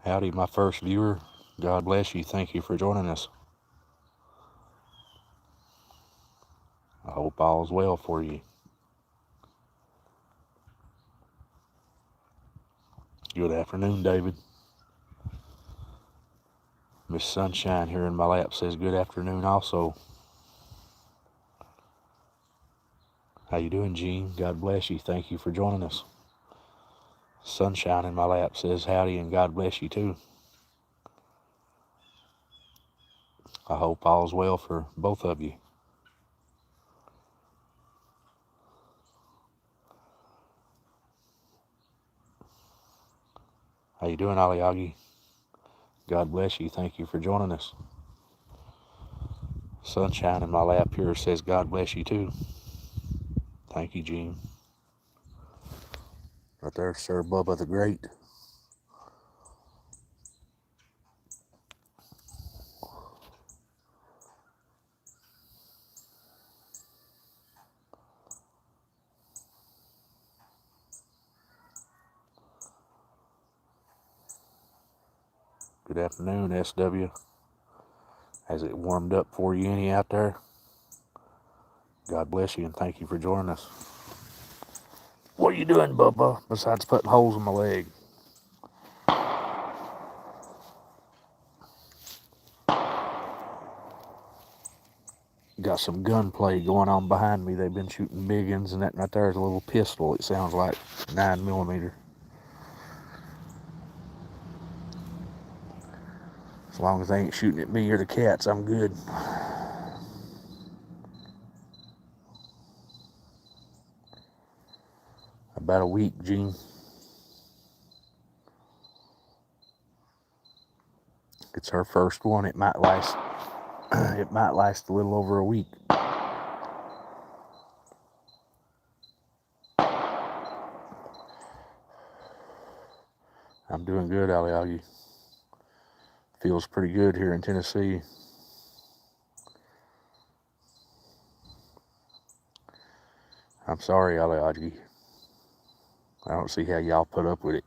Howdy, my first viewer. God bless you. Thank you for joining us. I hope all is well for you. Good afternoon, David. Miss Sunshine here in my lap says good afternoon also. How you doing, Gene? God bless you. Thank you for joining us. Sunshine in my lap says howdy and God bless you too. I hope all is well for both of you. How you doing, Aliagi? God bless you. Thank you for joining us. Sunshine in my lap here says God bless you too. Thank you, Gene. Right there, Sir Bubba the Great. Good afternoon, SW. Has it warmed up for you any out there? God bless you and thank you for joining us. What are you doing, Bubba, besides putting holes in my leg? Got some gunplay going on behind me. They've been shooting big uns, and that right there is a little pistol. It sounds like 9mm. As long as they ain't shooting at me or the cats, I'm good. About a week, Gene. It's her first one. It might last. It might last a little over a week. I'm doing good, Aliagi. Feels pretty good here in Tennessee. I'm sorry, Aliagi. I don't see how y'all put up with it.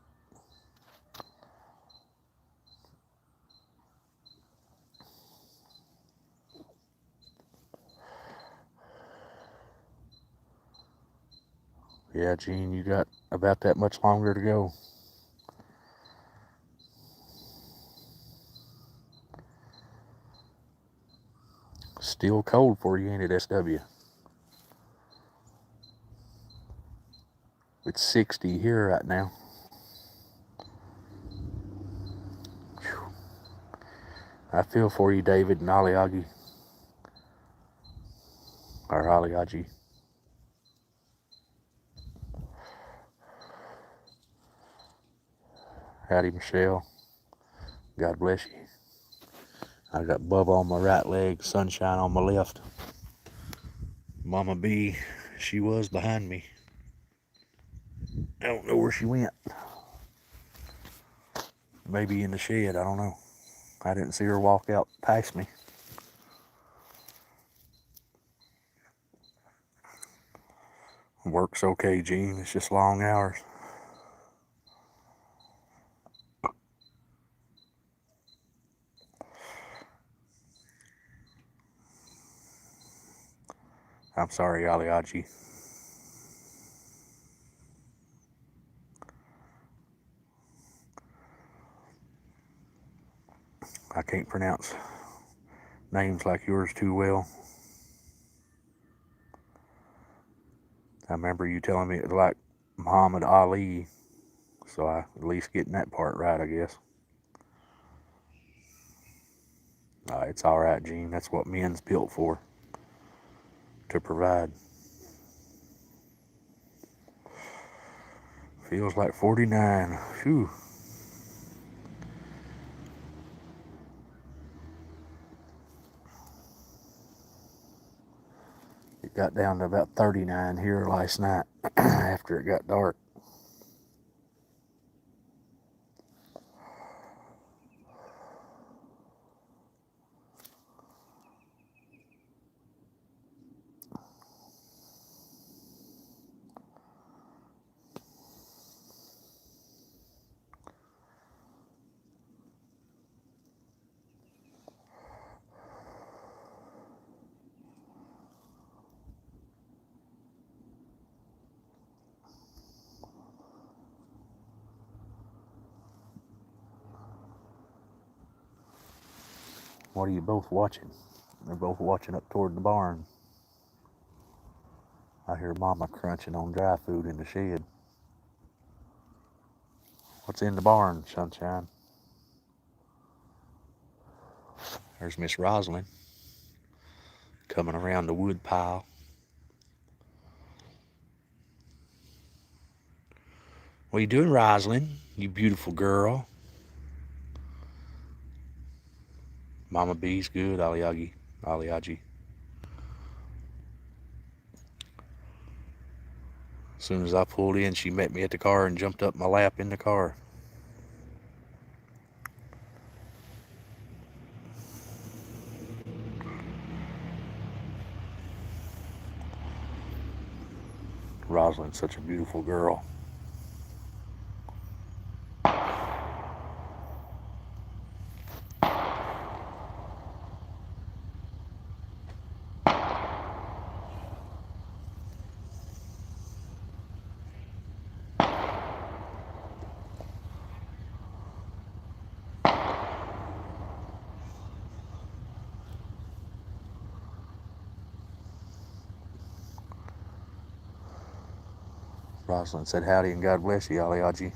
Yeah, Gene, you got about that much longer to go. Still cold for you, ain't it, SW? It's 60 here right now. Whew. I feel for you, David and Aliagi. Or Aliagi. Howdy, Michelle. God bless you. I got Bubba on my right leg, Sunshine on my left. Mama B, she was behind me. I don't know where she went. Maybe in the shed, I don't know. I didn't see her walk out past me. Work's okay, Gene. It's just long hours. I'm sorry, Aliagi. I can't pronounce names like yours too well. I remember you telling me it was like Muhammad Ali, so I at least getting that part right, I guess. It's all right, Gene. That's what men's built for, to provide. Feels like 49. Phew. It got down to about 39 here last night after it got dark. What are you both watching? They're both watching up toward the barn. I hear Mama crunching on dry food in the shed. What's in the barn, Sunshine? There's Miss Rosalind coming around the wood pile. What are you doing, Rosalind? You beautiful girl. Mama B's good, Aliagi. As soon as I pulled in, she met me at the car and jumped up my lap in the car. Rosalind's such a beautiful girl. Rosalind said howdy and God bless you, Aliagi.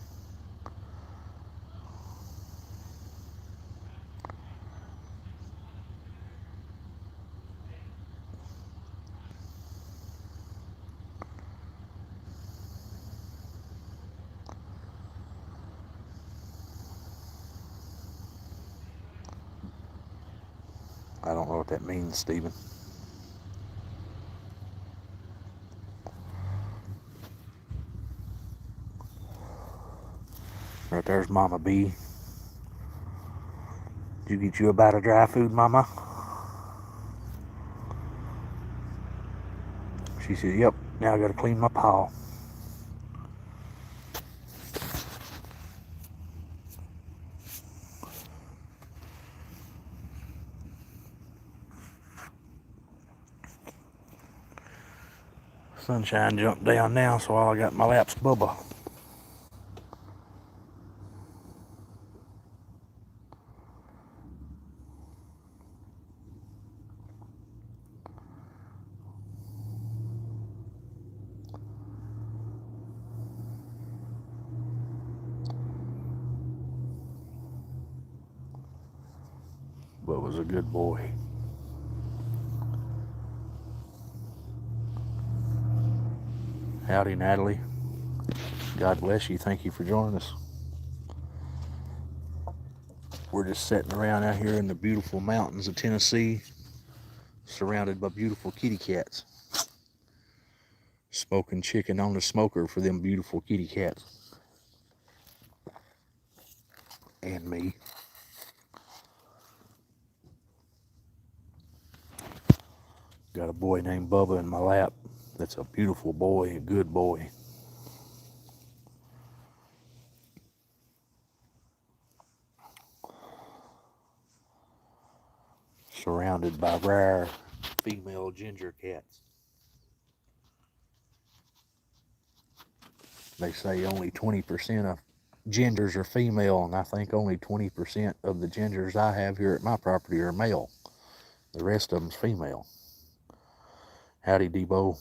I don't know what that means, Stephen. Right there's Mama B. Did you get you a bite of dry food, Mama? She said, yep, now I gotta clean my paw. Sunshine jumped down now, so all I got in my lap's Bubba. Bubba's a good boy. Howdy, Natalie. God bless you. Thank you for joining us. We're just sitting around out here in the beautiful mountains of Tennessee, surrounded by beautiful kitty cats. Smoking chicken on the smoker for them beautiful kitty cats. And me. Got a boy named Bubba in my lap. That's a beautiful boy, a good boy. Surrounded by rare female ginger cats. They say only 20% of gingers are female, and I think only 20% of the gingers I have here at my property are male. The rest of them's female. Howdy, Debo.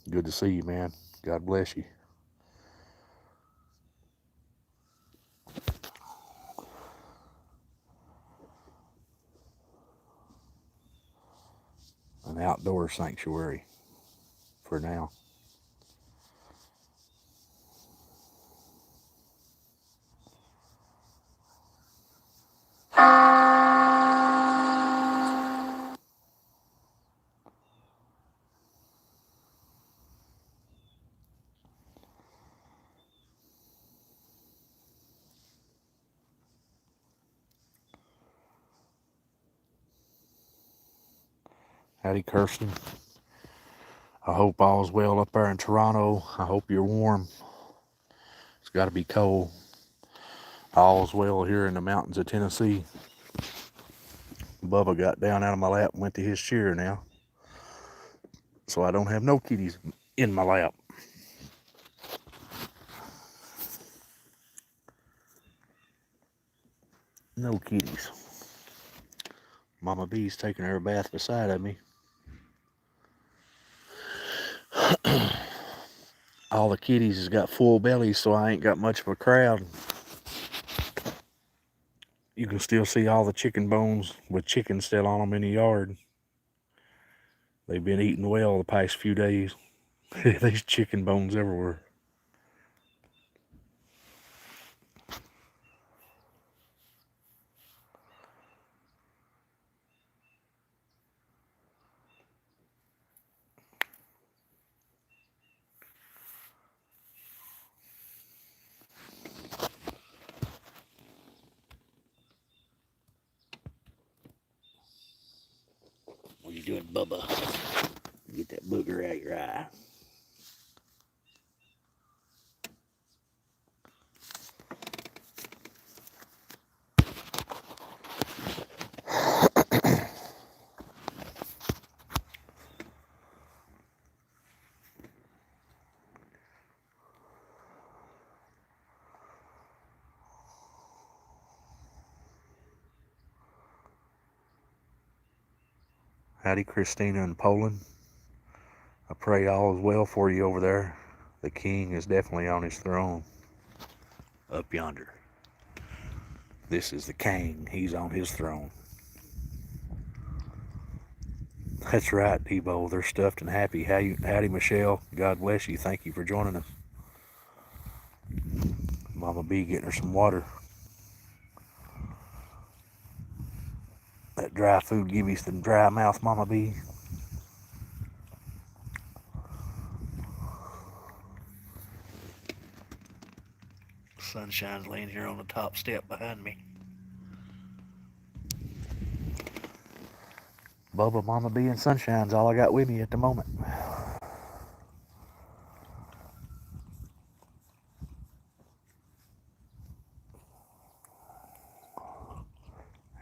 Good to see you, man. God bless you. An outdoor sanctuary for now. Howdy, Kirsten. I hope all's well up there in Toronto. I hope you're warm. It's got to be cold. All's well here in the mountains of Tennessee. Bubba got down out of my lap and went to his chair now. So I don't have no kitties in my lap. No kitties. Mama B's taking her bath beside of me. All the kitties has got full bellies, so I ain't got much of a crowd. You can still see all the chicken bones with chicken still on them in the yard. They've been eating well the past few days. There's chicken bones everywhere. What are you doing, Bubba? Get that booger out your eye. Howdy, Christina in Poland. I pray all is well for you over there. The king is definitely on his throne. Up yonder. This is the king. He's on his throne. That's right, Debo. They're stuffed and happy. Howdy, Michelle. God bless you. Thank you for joining us. Mama B getting her some water. That dry food give you some dry mouth, Mama B. Sunshine's laying here on the top step behind me. Bubba, Mama B, and Sunshine's all I got with me at the moment.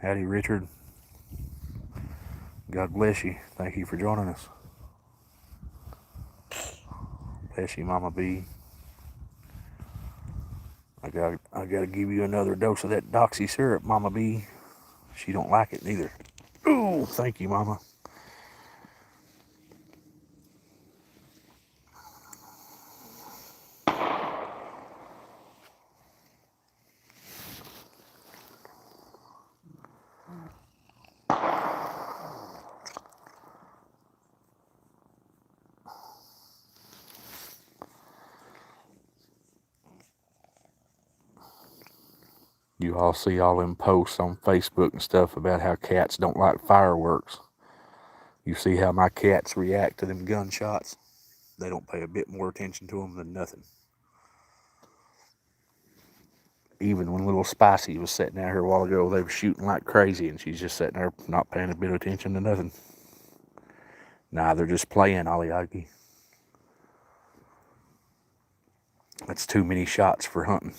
Howdy, Richard. God bless you. Thank you for joining us. Bless you, Mama B. I gotta give you another dose of that doxy syrup, Mama B. She don't like it neither. Ooh, thank you, Mama. You all see all them posts on Facebook and stuff about how cats don't like fireworks. You see how my cats react to them gunshots. They don't pay a bit more attention to them than nothing. Even when little Spicy was sitting out here a while ago, they were shooting like crazy, and she's just sitting there not paying a bit of attention to nothing. Nah, they're just playing, Aliagi. That's too many shots for hunting.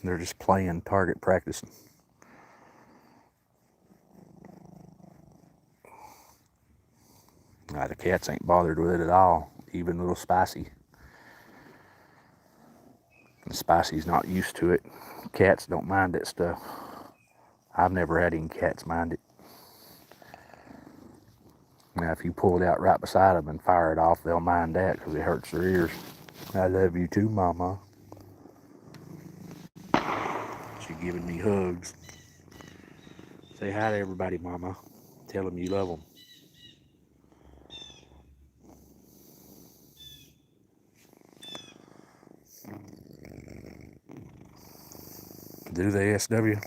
They're just playing, target practicing. Nah, the cats ain't bothered with it at all, even little Spicy. And Spicy's not used to it. Cats don't mind that stuff. I've never had any cats mind it. Now, if you pull it out right beside them and fire it off, they'll mind that because it hurts their ears. I love you too, Mama. She's giving me hugs. Say hi to everybody, Mama. Tell them you love them. Do they, SW?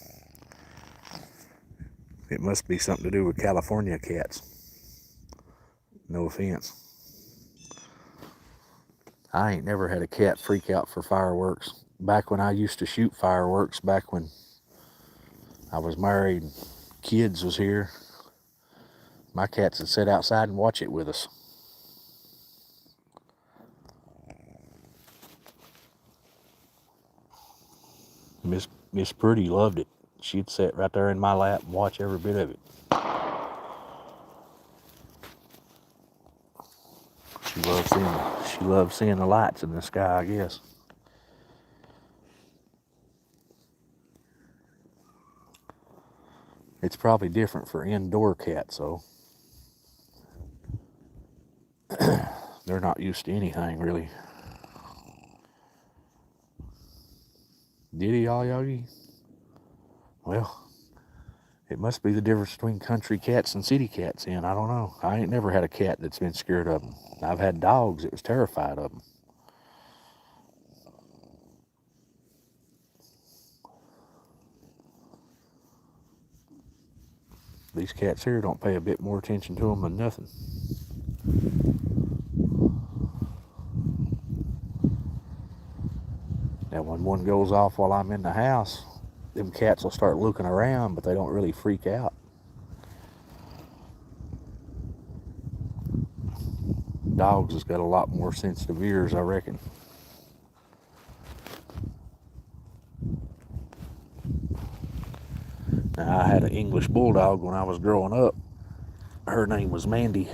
It must be something to do with California cats. No offense. I ain't never had a cat freak out for fireworks. Back when I used to shoot fireworks, back when I was married and kids was here, my cats would sit outside and watch it with us. Miss Pretty loved it. She'd sit right there in my lap and watch every bit of it. She loves seeing the lights in the sky, I guess. It's probably different for indoor cats, though. They're not used to anything, really. Did he, all Yogi? Well, it must be the difference between country cats and city cats, and I don't know. I ain't never had a cat that's been scared of them. I've had dogs that was terrified of them. These cats here don't pay a bit more attention to them than nothing. Now, when one goes off while I'm in the house, them cats will start looking around, but they don't really freak out. Dogs has got a lot more sensitive ears, I reckon. Now, I had an English bulldog when I was growing up. Her name was Mandy.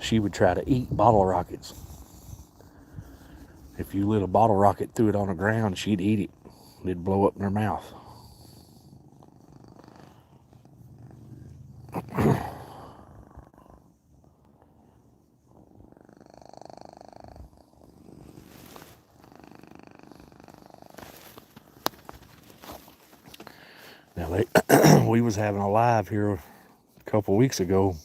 She would try to eat bottle rockets. If you lit a bottle rocket, threw it on the ground, she'd eat it. It'd blow up in her mouth. Now, we was having a live here a couple weeks ago,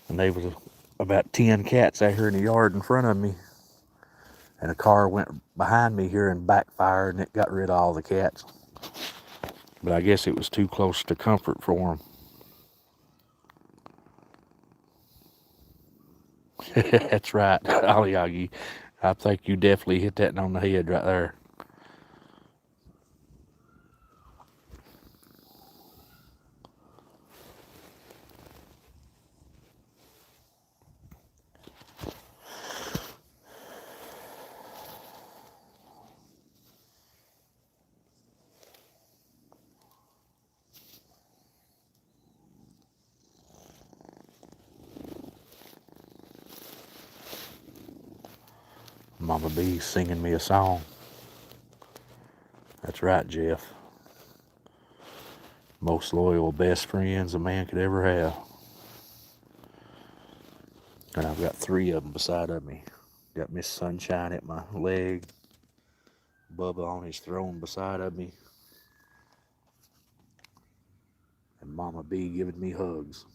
and there was about 10 cats out here in the yard in front of me, and a car went behind me here and backfired, and it got rid of all the cats. But I guess it was too close to comfort for them. That's right, Aliagi. I think you definitely hit that on the head right there. Mama B's singing me a song. That's right, Jeff. Most loyal best friends a man could ever have. And I've got 3 of them beside of me. Got Miss Sunshine at my leg, Bubba on his throne beside of me, and Mama B giving me hugs.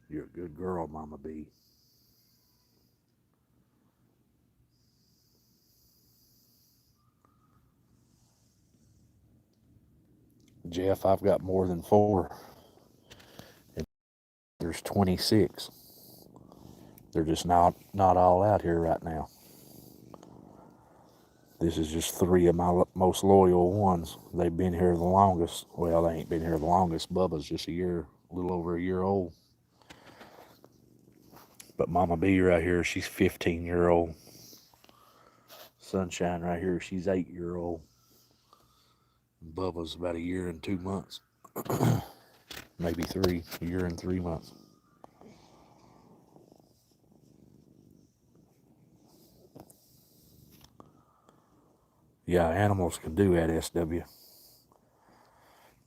You're a good girl, Mama B. Jeff, I've got more than 4. And there's 26. They're just not all out here right now. This is just 3 of my most loyal ones. They've been here the longest. Well, they ain't been here the longest. Bubba's just a little over a year old. But Mama B right here, she's 15-year-old. Sunshine right here, she's 8-year-old. Bubba's about a year and 2 months. Maybe 3, a year and 3 months. Yeah, animals can do that, SW.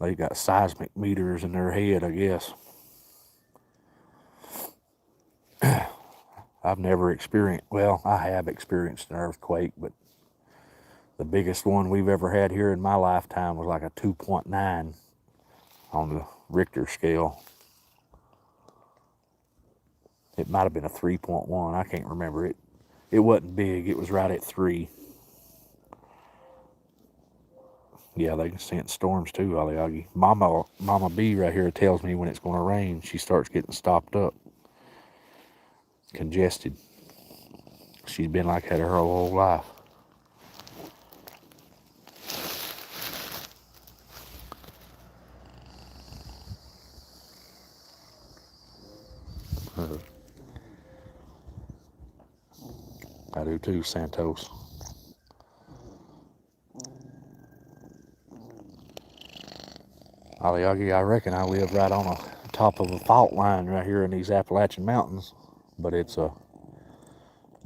They got seismic meters in their head, I guess. I've never experienced, well, I have experienced an earthquake, but the biggest one we've ever had here in my lifetime was like a 2.9 on the Richter scale. It might have been a 3.1. I can't remember it. It wasn't big. It was right at 3. Yeah, they can sense storms too, Aliagi. Mama B right here tells me when it's going to rain. She starts getting stopped up, congested. She's been like that her whole life. I do too, Santos. Aliagi, I reckon I live right on the top of a fault line right here in these Appalachian Mountains, but it's a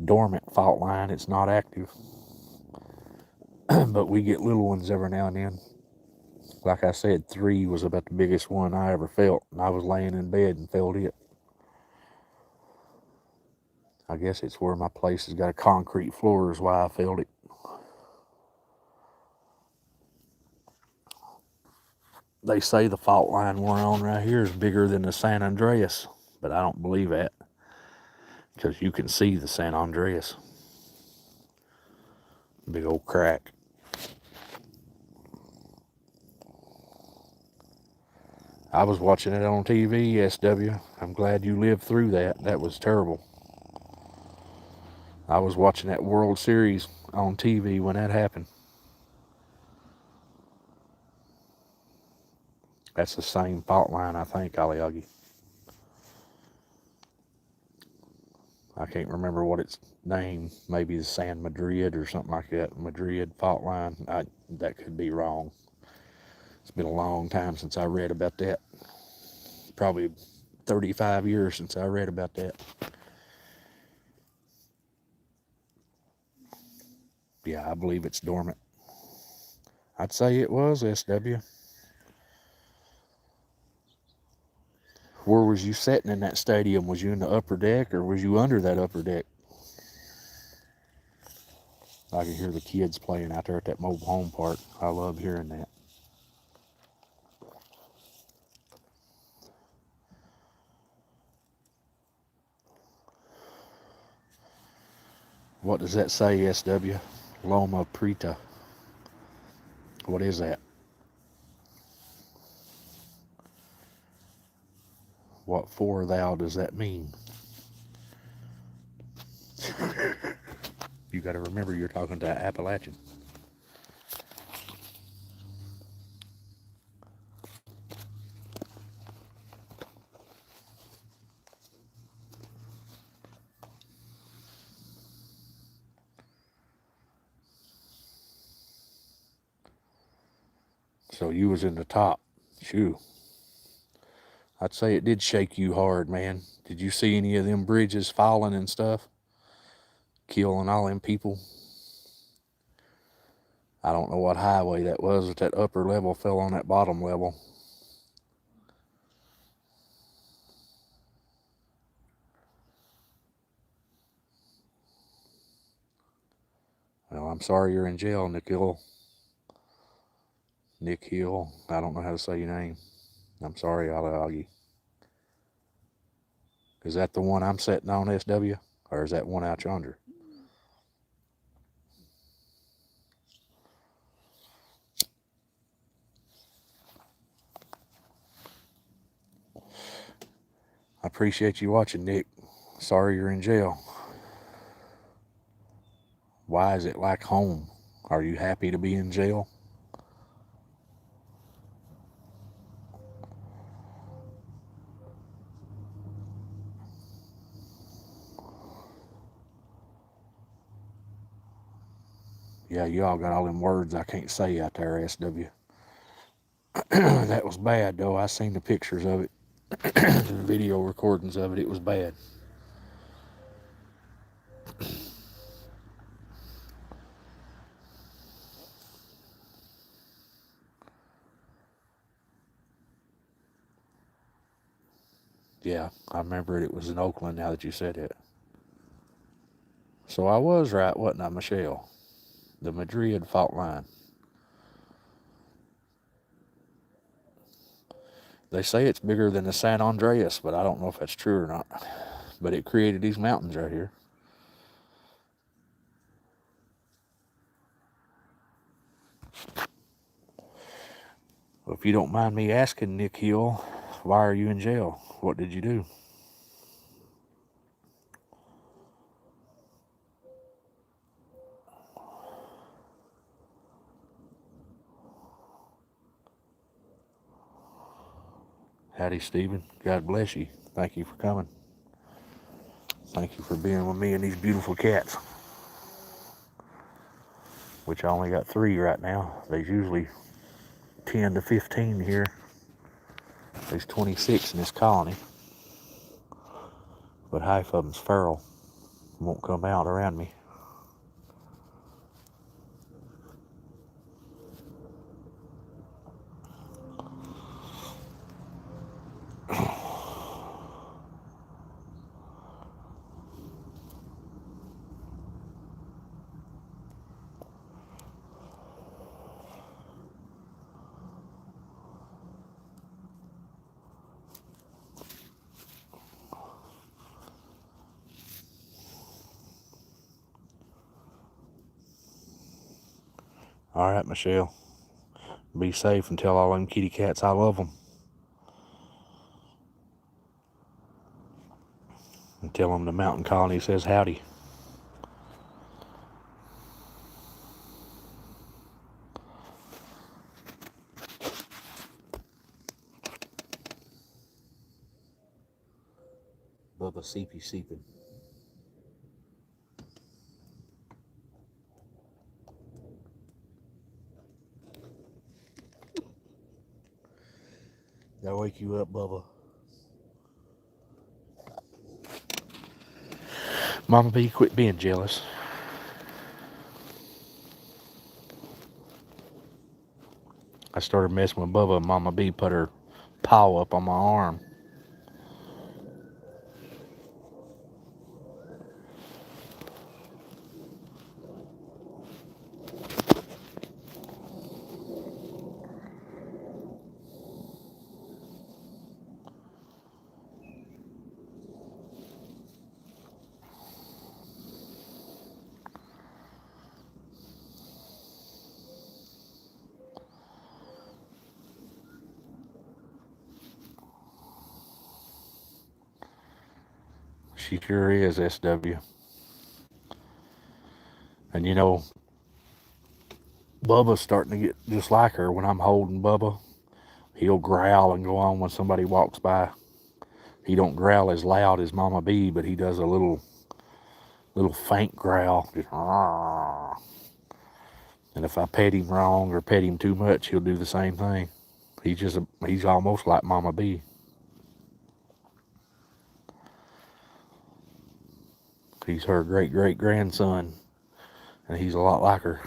dormant fault line. It's not active. But we get little ones every now and then. Like I said, 3 was about the biggest one I ever felt, and I was laying in bed and felt it. I guess it's where my place has got a concrete floor is why I felt it. They say the fault line we're on right here is bigger than the San Andreas, but I don't believe that, because you can see the San Andreas. Big old crack. I was watching it on TV, SW. I'm glad you lived through that. That was terrible. I was watching that World Series on TV when that happened. That's the same fault line, I think, Aliagi. I can't remember what it's named. Maybe the San Madrid or something like that. Madrid fault line. That could be wrong. It's been a long time since I read about that. Probably 35 years since I read about that. Yeah, I believe it's dormant. I'd say it was, SW. Where was you sitting in that stadium? Was you in the upper deck or was you under that upper deck? I can hear the kids playing out there at that mobile home park. I love hearing that. What does that say, SW? Loma Preta. What is that? What for thou does that mean? You got to remember you're talking to Appalachian. So you was in the top. Shoo. I'd say it did shake you hard, man. Did you see any of them bridges falling and stuff? Killing all them people? I don't know what highway that was, but that upper level fell on that bottom level. Well, I'm sorry you're in jail, Nick Hill. Nick Hill. I don't know how to say your name. I'm sorry, Aliagi. Is that the one I'm sitting on, SW? Or is that one out yonder? I appreciate you watching, Nick. Sorry you're in jail. Why is it like home? Are you happy to be in jail? Yeah, y'all got all them words I can't say out there, SW. That was bad, though. I seen the pictures of it, the video recordings of it. It was bad. Yeah, I remember it was in Oakland now that you said it. So I was right, wasn't I, Michelle? The Madrid fault line. They say it's bigger than the San Andreas, but I don't know if that's true or not. But it created these mountains right here. Well, if you don't mind me asking, Nick Hill, why are you in jail? What did you do? Howdy, Stephen. God bless you. Thank you for coming. Thank you for being with me and these beautiful cats, which I only got 3 right now. There's usually 10 to 15 here. There's 26 in this colony, but half of them's feral. Won't come out around me. All right, Michelle. Be safe and tell all them kitty cats I love them. And tell them the mountain colony says howdy. Bubba seepy seeping. Did I wake you up, Bubba? Mama B, quit being jealous. I started messing with Bubba and Mama B put her paw up on my arm. She sure is, SW. And you know, Bubba's starting to get just like her. When I'm holding Bubba, he'll growl and go on when somebody walks by. He don't growl as loud as Mama B, but he does a little faint growl. Just, Arr. And if I pet him wrong or pet him too much, he'll do the same thing. He's almost like Mama B. He's her great-great-grandson, and he's a lot like her.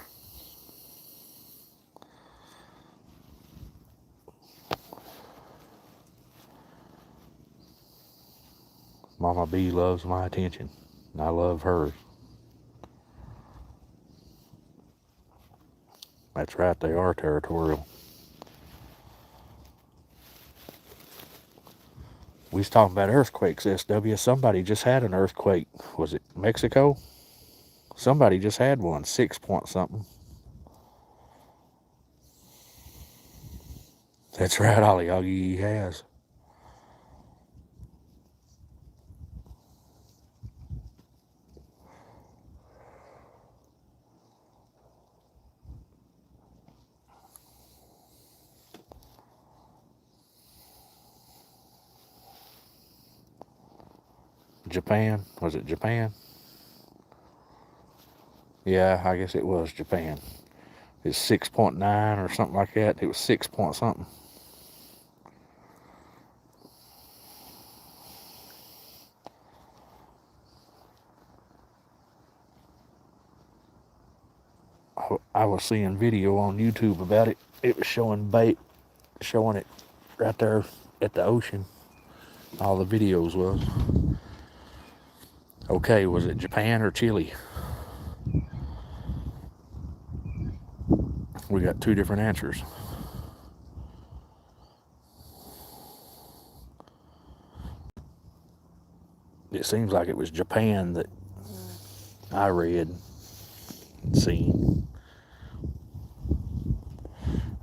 Mama B loves my attention, and I love hers. That's right, they are territorial. We was talking about earthquakes, SW. Somebody just had an earthquake. Was it Mexico? Somebody just had one, 6 point something. That's right, Ollie Oggy has. Japan? Was it Japan? Yeah, I guess it was Japan. It's 6.9 or something like that. It was 6 point something. I was seeing video on YouTube about it. It was showing it right there at the ocean. All the videos was. Okay, was it Japan or Chile? We got two different answers. It seems like it was Japan that I read and seen.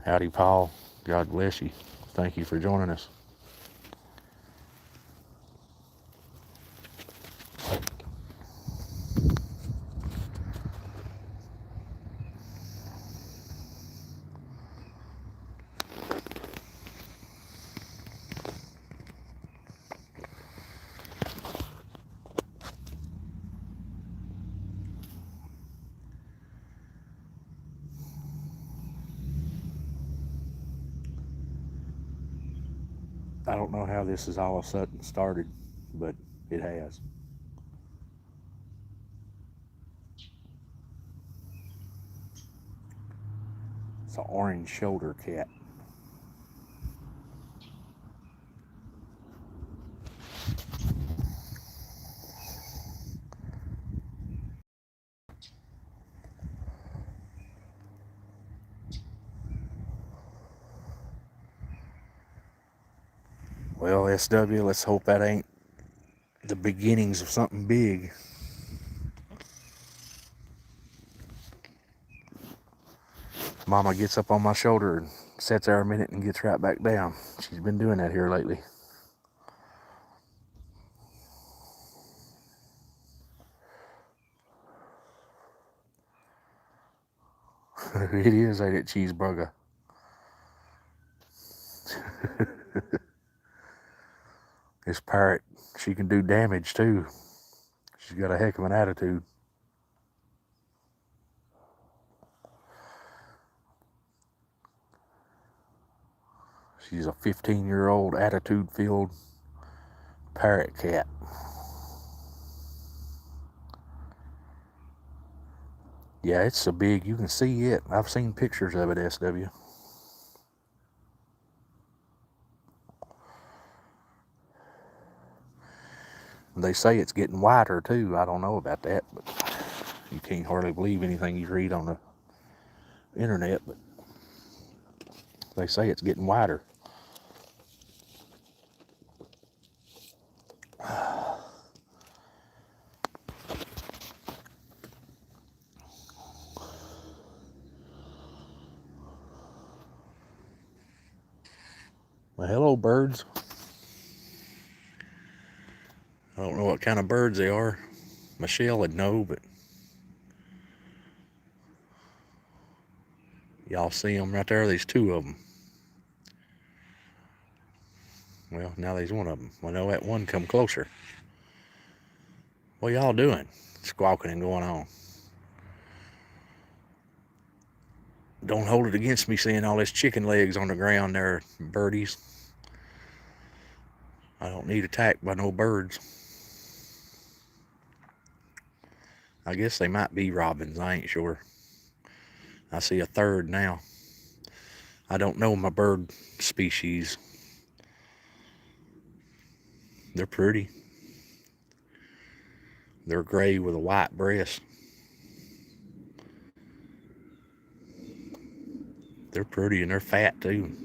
Howdy, Paul. God bless you. Thank you for joining us. I don't know how this is all of a sudden started, but it has. It's an orange shoulder cat. Well, SW, let's hope that ain't the beginnings of something big. Mama gets up on my shoulder and sits there a minute and gets right back down. She's been doing that here lately. It is, ain't it, cheeseburger? This parrot, she can do damage too. She's got a heck of an attitude. She's a 15-year-old attitude-filled parrot cat. Yeah, it's so big you can see it. I've seen pictures of it, SW. They say it's getting wider too. I don't know about that, but you can't hardly believe anything you read on the internet, but they say it's getting wider. Well, hello, birds. I don't know what kind of birds they are. Michelle would know, but y'all see them right there? There's two of them. Well, now there's one of them. I know that one come closer. What y'all doing? Squawking and going on. Don't hold it against me seeing all this chicken legs on the ground there, birdies. I don't need attacked by no birds. I guess they might be robins, I ain't sure. I see a third now. I don't know my bird species. They're pretty. They're gray with a white breast. They're pretty and they're fat too.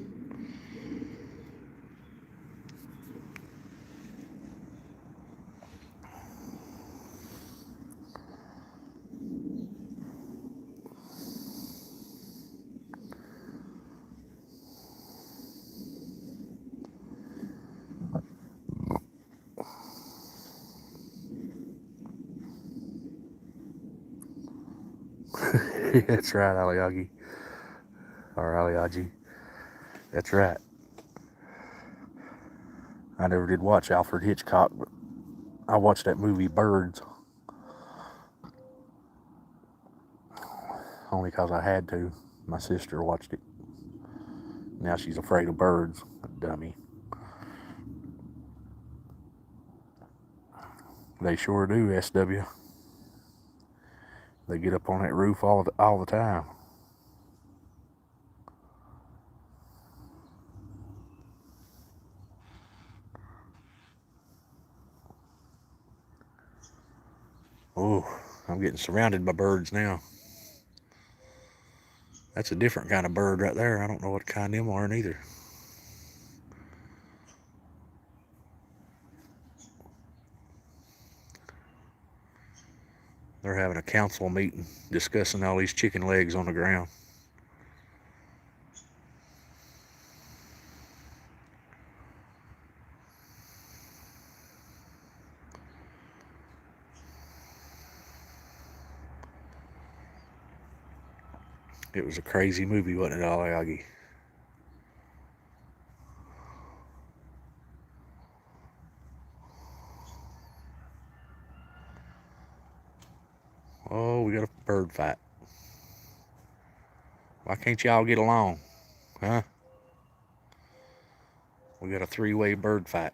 That's right, Aliagi. Or Aliagi. That's right. I never did watch Alfred Hitchcock, but I watched that movie Birds. Only because I had to. My sister watched it. Now she's afraid of birds. Dummy. They sure do, SW. They get up on that roof all the time. Oh, I'm getting surrounded by birds now. That's a different kind of bird right there. I don't know what kind them are neither. They're having a council meeting discussing all these chicken legs on the ground. It was a crazy movie, wasn't it, Aliagi? Oh, we got a bird fight. Why can't y'all get along? Huh? We got a three-way bird fight.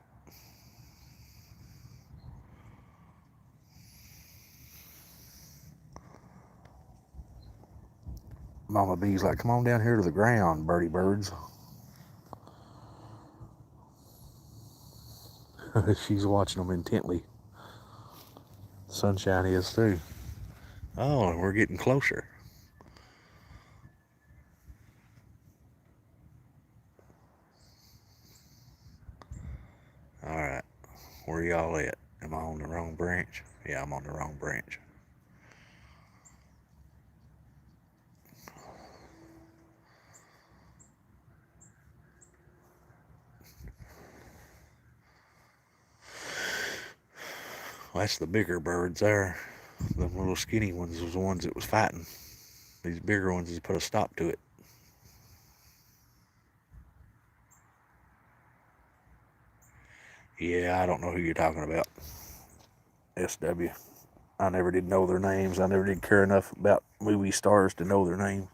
Mama Bee's like, come on down here to the ground, birdie birds. She's watching them intently. Sunshine is too. Oh, we're getting closer. All right, where y'all at? Am I on the wrong branch? Yeah, I'm on the wrong branch. Well, that's the bigger birds there. The little skinny ones was the ones that was fighting. These bigger ones has put a stop to it. Yeah, I don't know who you're talking about. SW. I never did know their names. I never did care enough about movie stars to know their name.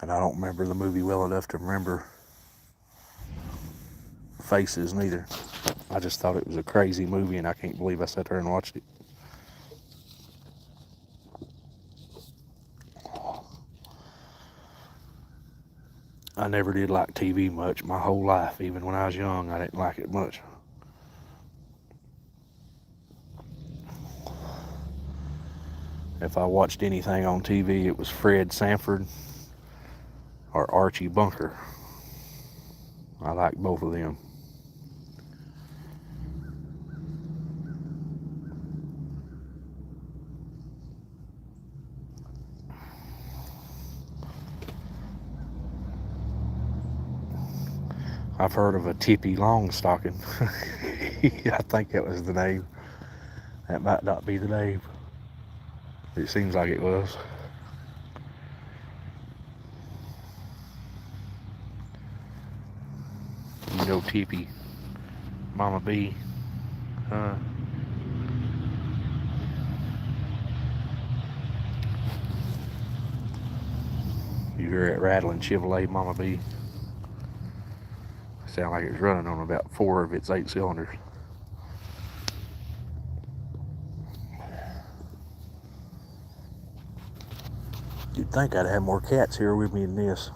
And I don't remember the movie well enough to remember faces neither. I just thought it was a crazy movie, and I can't believe I sat there and watched it. I never did like TV much my whole life. Even when I was young, I didn't like it much. If I watched anything on TV, it was Fred Sanford or Archie Bunker. I like both of them. I've heard of a Tippy Longstocking. I think that was the name. That might not be the name. It seems like it was. You know Tippy, Mama B, huh? You hear it rattling Chevrolet Mama B. Sound like it's running on about 4 of its 8 cylinders. You'd think I'd have more cats here with me than this.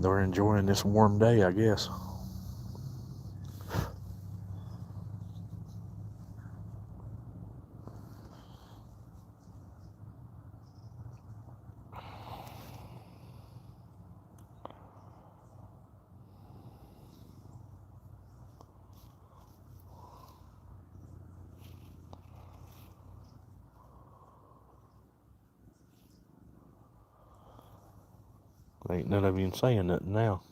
They're enjoying this warm day, I guess. Ain't none of you saying nothing now.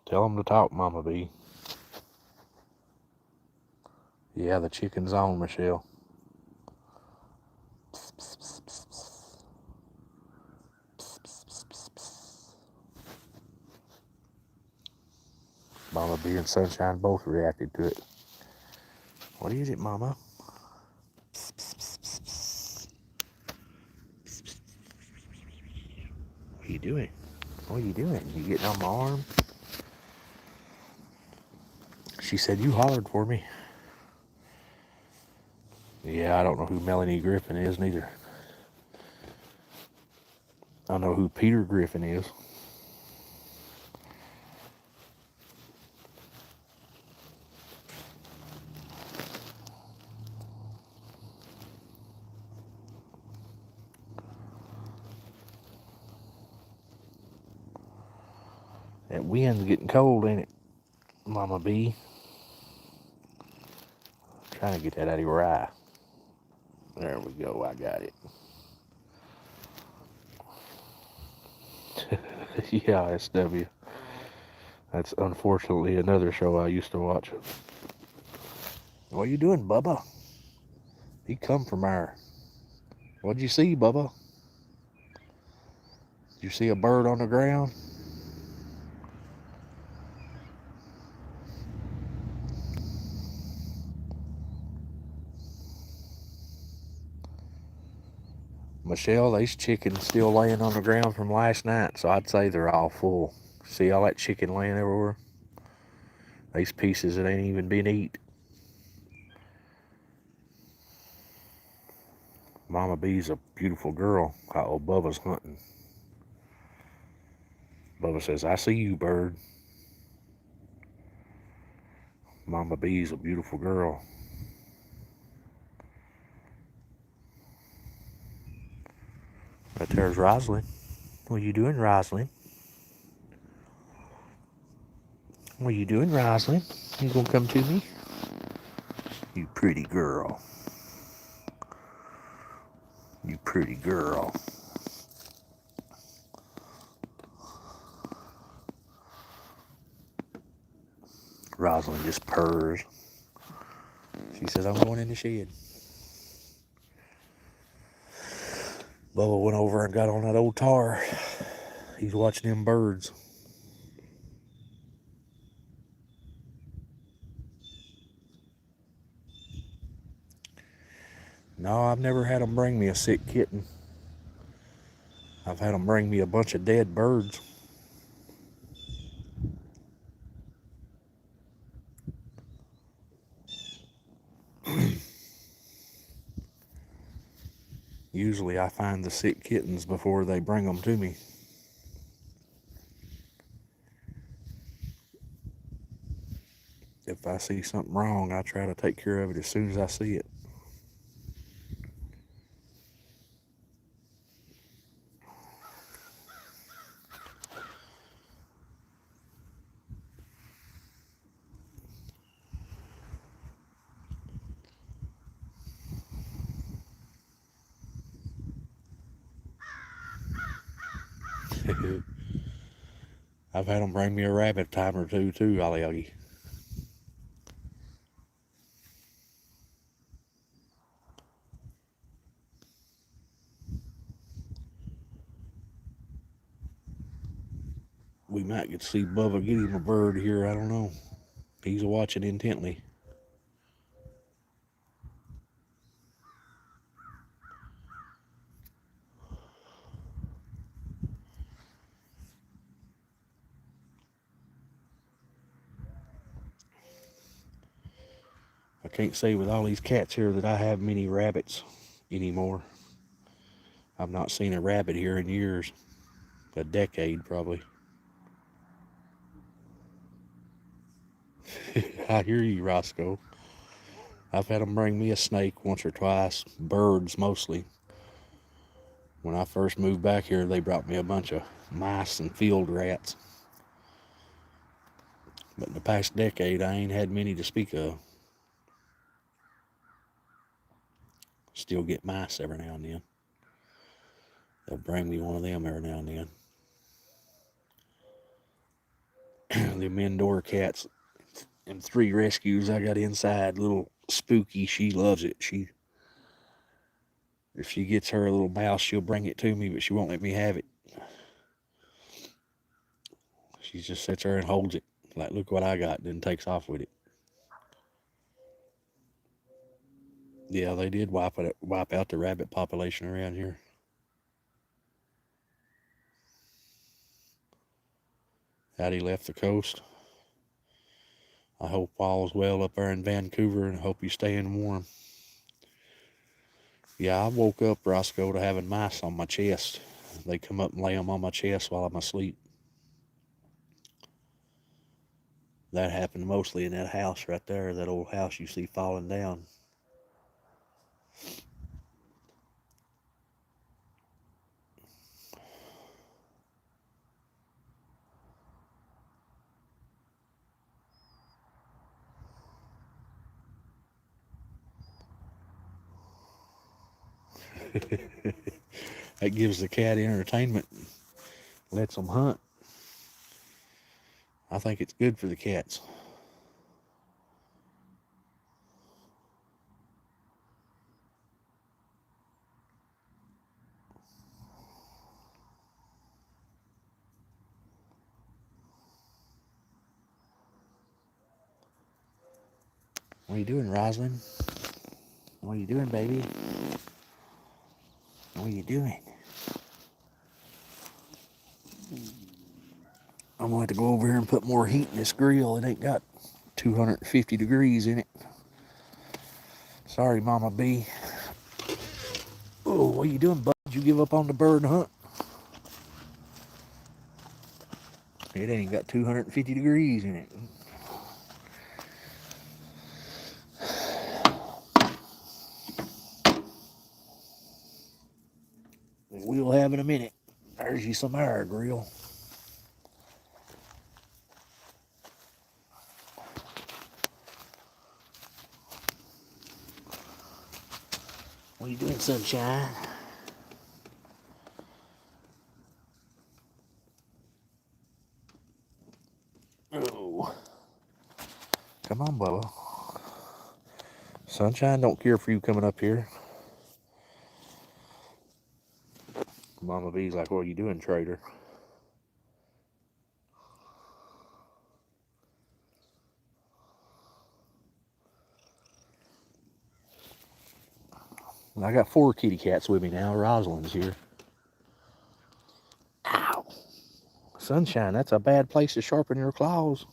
Tell them to talk, Mama B. Yeah, the chicken's on, Michelle. Mama B and Sunshine both reacted to it. What is it, Mama? What are you doing? What are you doing? You getting on my arm? She said you hollered for me. Yeah, I don't know who Melanie Griffin is neither. I know who Peter Griffin is. That wind's getting cold, ain't it, Mama B? Trying to get that out of your eye. There we go, I got it. Yeah, SW. That's unfortunately another show I used to watch. What you doing, Bubba? He come from there. What'd you see, Bubba? Did you see a bird on the ground? Michelle, these chickens still laying on the ground from last night, so I'd say they're all full. See all that chicken laying everywhere? These pieces that ain't even been eat. Mama B's a beautiful girl. Uh-oh, Bubba's hunting. Bubba says, I see you, bird. Mama B's a beautiful girl. Right there's Rosalind. What are you doing, Rosalind? What are you doing, Rosalind? You gonna come to me? You pretty girl. You pretty girl. Rosalind just purrs. She says, I'm going in the shed. Bubba went over and got on that old tar. He's watching them birds. No, I've never had them bring me a sick kitten. I've had them bring me a bunch of dead birds. Usually I find the sick kittens before they bring them to me. If I see something wrong, I try to take care of it as soon as I see it. I've had them bring me a rabbit time or two too, Ollie. We might get to see Bubba get him a bird here, I don't know. He's watching intently. I can't say with all these cats here that I have many rabbits anymore. I've not seen a rabbit here in years. A decade, probably. I hear you, Roscoe. I've had them bring me a snake once or twice. Birds, mostly. When I first moved back here, they brought me a bunch of mice and field rats. But in the past decade, I ain't had many to speak of. Still get mice every now and then. They'll bring me one of them every now and then. Them indoor cats, them 3 rescues I got inside, little Spooky, she loves it. If she gets her little mouse, she'll bring it to me, but she won't let me have it. She just sits there and holds it, like, look what I got, then takes off with it. Yeah, they did wipe out the rabbit population around here. Howdy left the coast. I hope all's well up there in Vancouver, and I hope you're staying warm. Yeah, I woke up, Roscoe, to having mice on my chest. They come up and lay them on my chest while I'm asleep. That happened mostly in that house right there, that old house you see falling down. That gives the cat entertainment, lets them hunt. I think it's good for the cats. What are you doing, Rosalind? What are you doing, baby? What are you doing? I'm going to have to go over here and put more heat in this grill. It ain't got 250 degrees in it. Sorry, Mama B. Oh, what are you doing, bud? Did you give up on the bird hunt? It ain't got 250 degrees in it. We'll have in a minute. There's you some air, grill. What are you doing, sunshine? Oh. Come on, Bubba. Sunshine don't care for you coming up here. Mama B's like, what are you doing, trader? I got 4 kitty cats with me now. Rosalind's here. Ow. Sunshine, that's a bad place to sharpen your claws.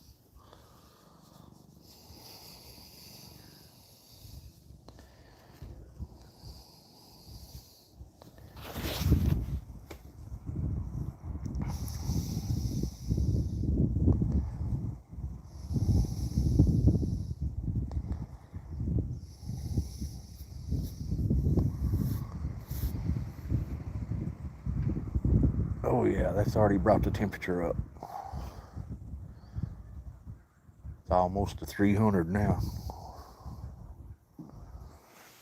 Oh yeah, that's already brought the temperature up. It's almost to 300 now.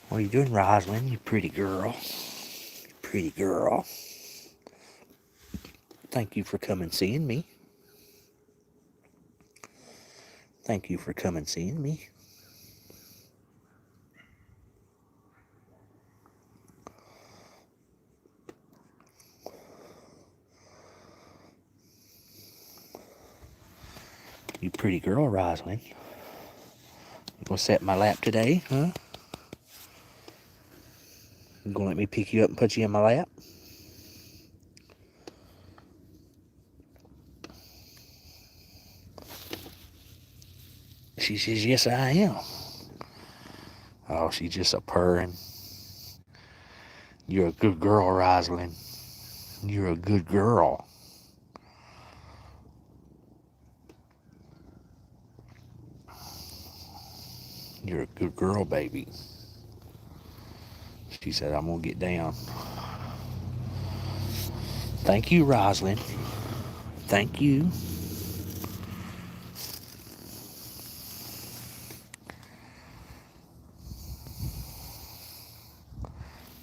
What are you doing, Rosalind? You pretty girl. You pretty girl. Thank you for coming seeing me. Thank you for coming seeing me. You pretty girl, Rosalind. You gonna sit in my lap today, huh? You gonna let me pick you up and put you in my lap? She says, yes, I am. Oh, she's just a purring. You're a good girl, Rosalind. You're a good girl. You're a good girl, baby. She said, I'm going to get down. Thank you, Rosalind. Thank you.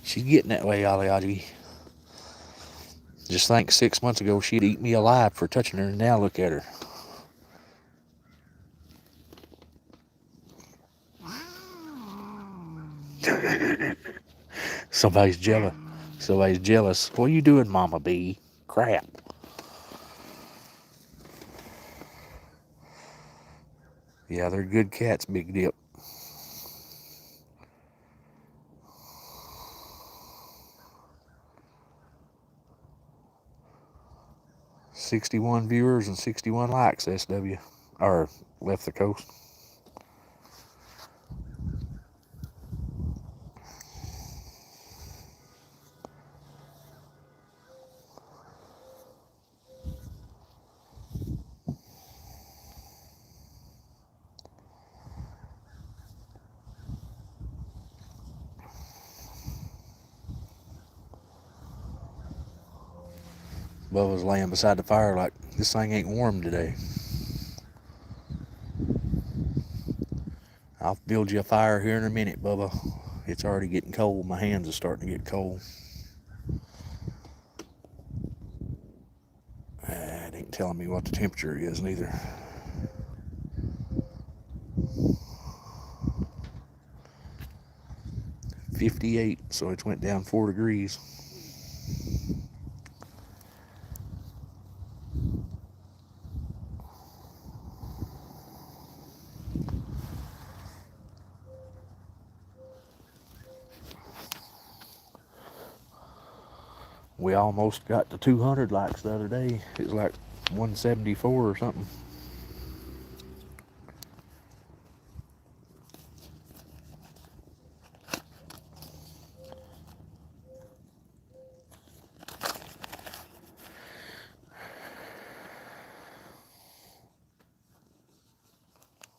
She's getting that way, Ollie. Just think 6 months ago, she'd eat me alive for touching her, and now look at her. Somebody's jealous. Somebody's jealous. What are you doing, Mama B? Crap. Yeah, they're good cats, Big Dip. $61 viewers and 61 likes, SW. Or left the coast. Bubba's laying beside the fire like, this thing ain't warm today. I'll build you a fire here in a minute, Bubba. It's already getting cold. My hands are starting to get cold. It ain't telling me what the temperature is neither. .58, so it went down 4 degrees. We almost got to 200 likes the other day. It was like 174 or something.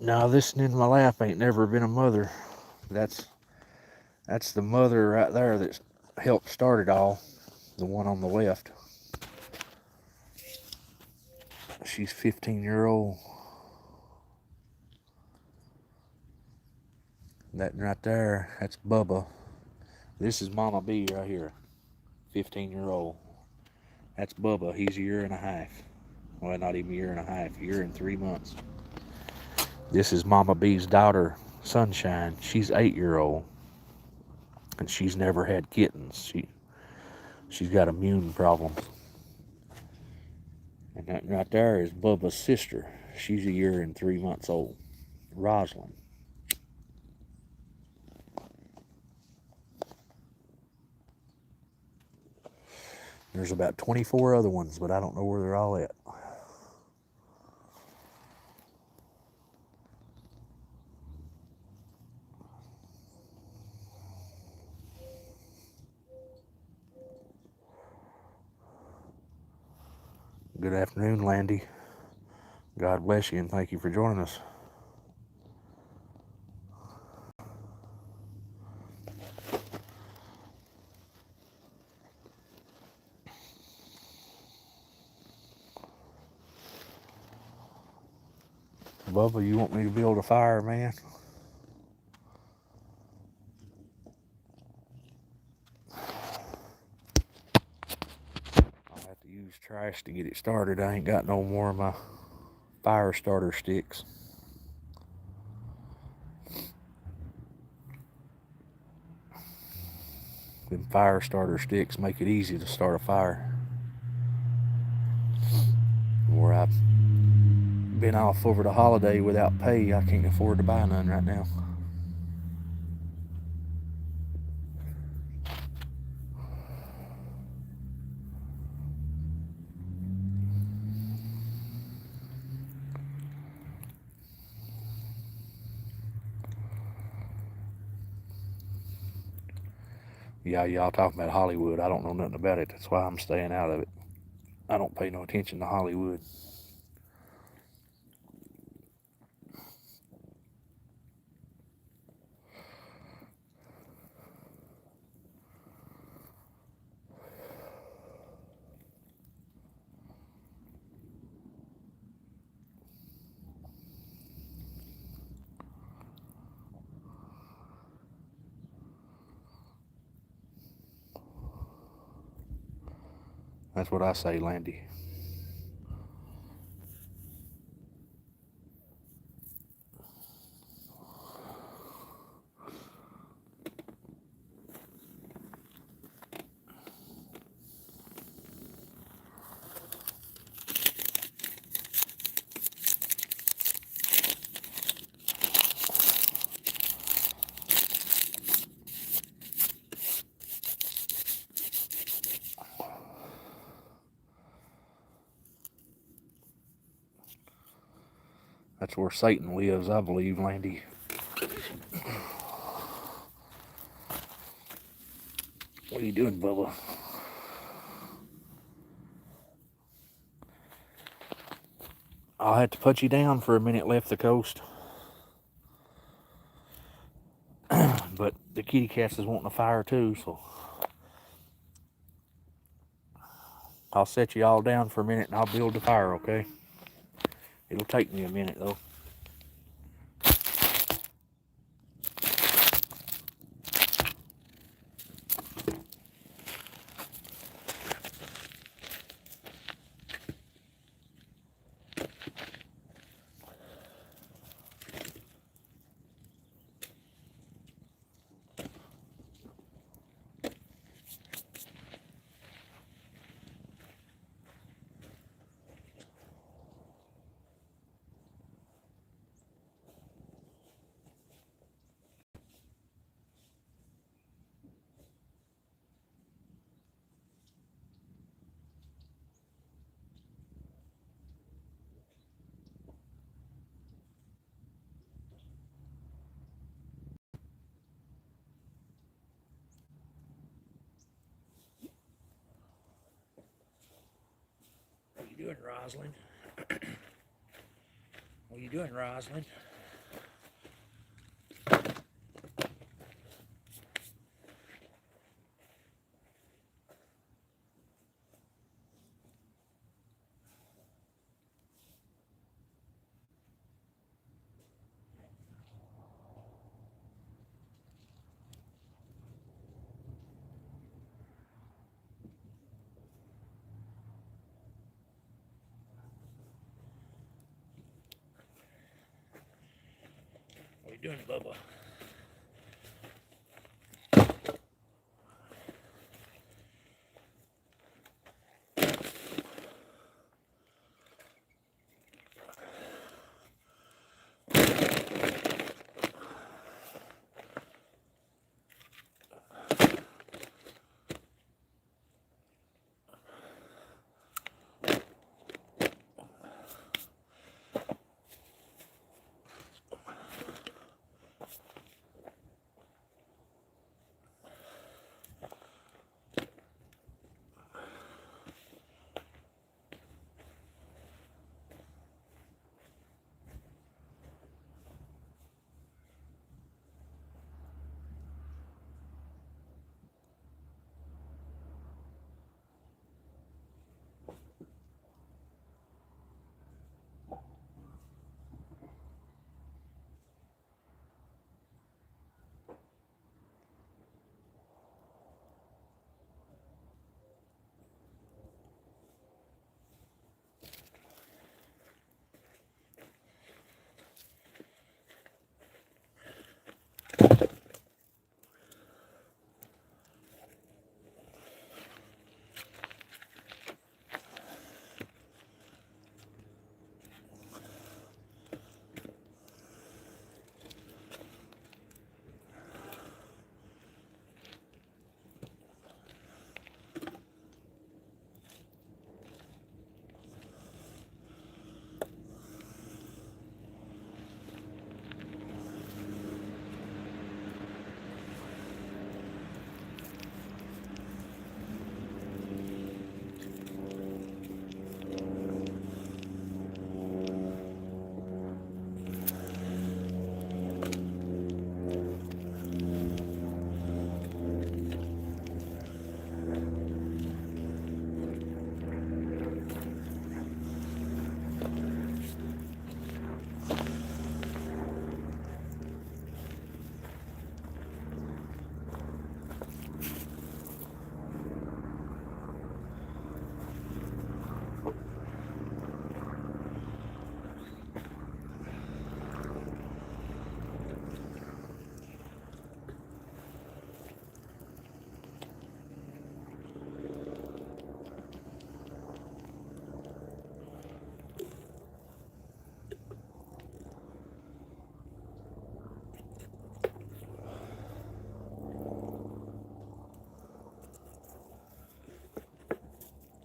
Now, this in my lap ain't never been a mother. That's the mother right there that helped start it all. The one on the left. She's 15-year-old. That right there, that's Bubba. This is Mama B right here. 15-year-old. That's Bubba. He's a year and a half. Well, not even a year and a half. A year and 3 months. This is Mama B's daughter, Sunshine. She's 8-year-old, and she's never had kittens. She's got immune problems. And that right there is Bubba's sister. She's 1 year and 3 months old, Rosalind. There's about 24 other ones, but I don't know where they're all at. Good afternoon, Landy. God bless you, and thank you for joining us. Bubba, you want me to build a fire, man? I'll have to use trash to get it started. I ain't got no more of my fire starter sticks. Them fire starter sticks make it easy to start a fire. Where I've been off over the holiday without pay, I can't afford to buy none right now. Yeah, y'all talking about Hollywood. I don't know nothing about it. That's why I'm staying out of it. I don't pay no attention to Hollywood. That's what I say, Landy. That's where Satan lives, I believe, Landy. What are you doing, Bubba? I'll have to put you down for a minute left the coast. But the kitty cats is wanting a fire too, so I'll set you all down for a minute and I'll build the fire, okay? It'll take me a minute though. What are you doing, Rosalind? What are you doing, Rosalind? doing, Bubba?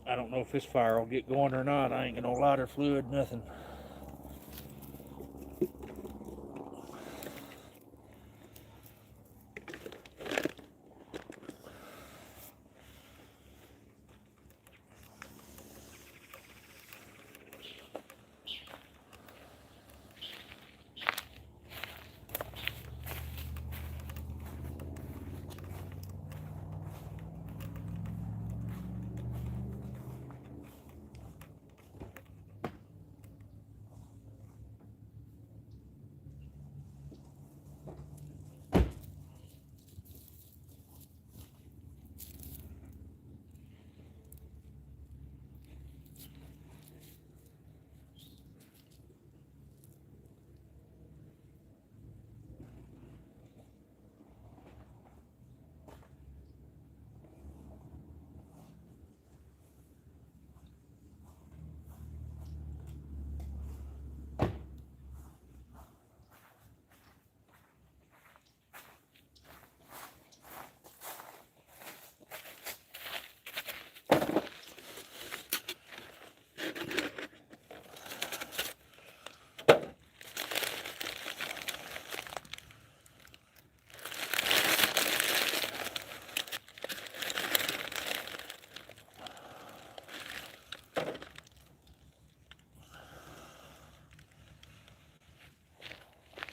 I don't know if this fire will get going or not. I ain't got no lighter fluid, nothing.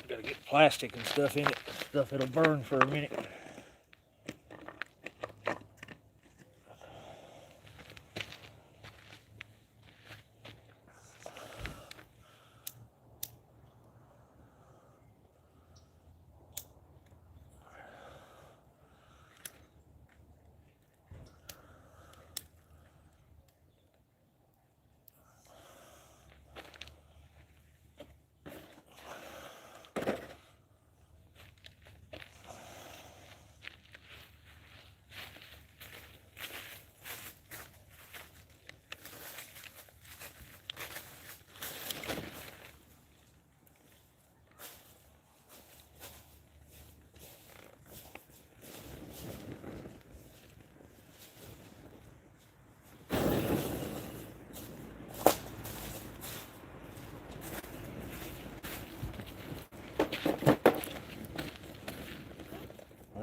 Gotta get plastic and stuff in it, stuff that'll burn for a minute.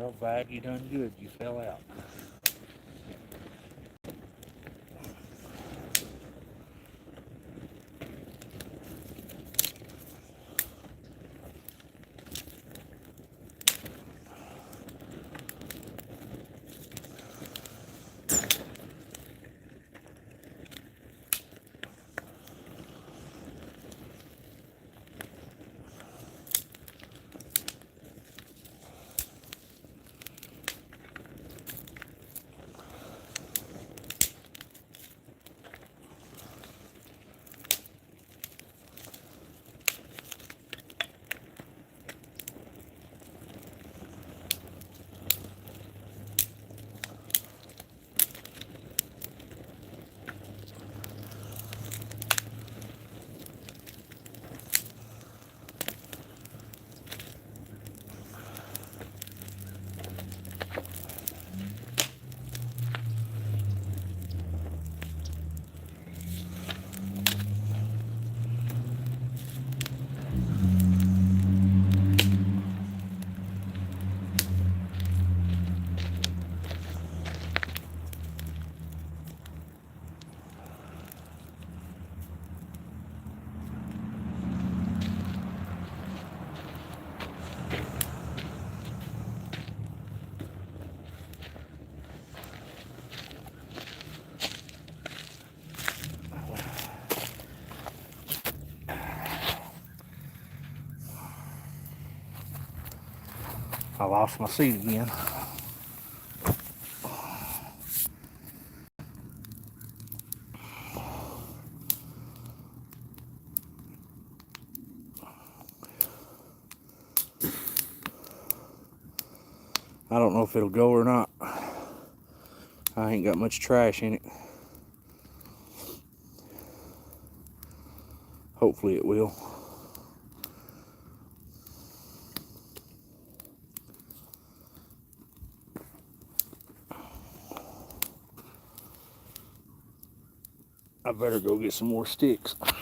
Well, Vag, you done good. You fell out. I lost my seat again. I don't know if it'll go or not. I ain't got much trash in it. Hopefully it will. I better go get some more sticks. I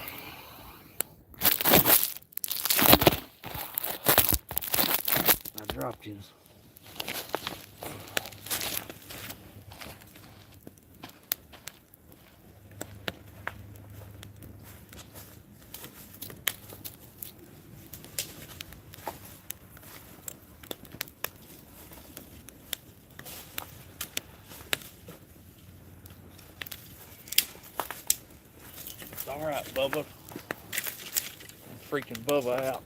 dropped you. It's all right, Bubba. I'm freaking Bubba out.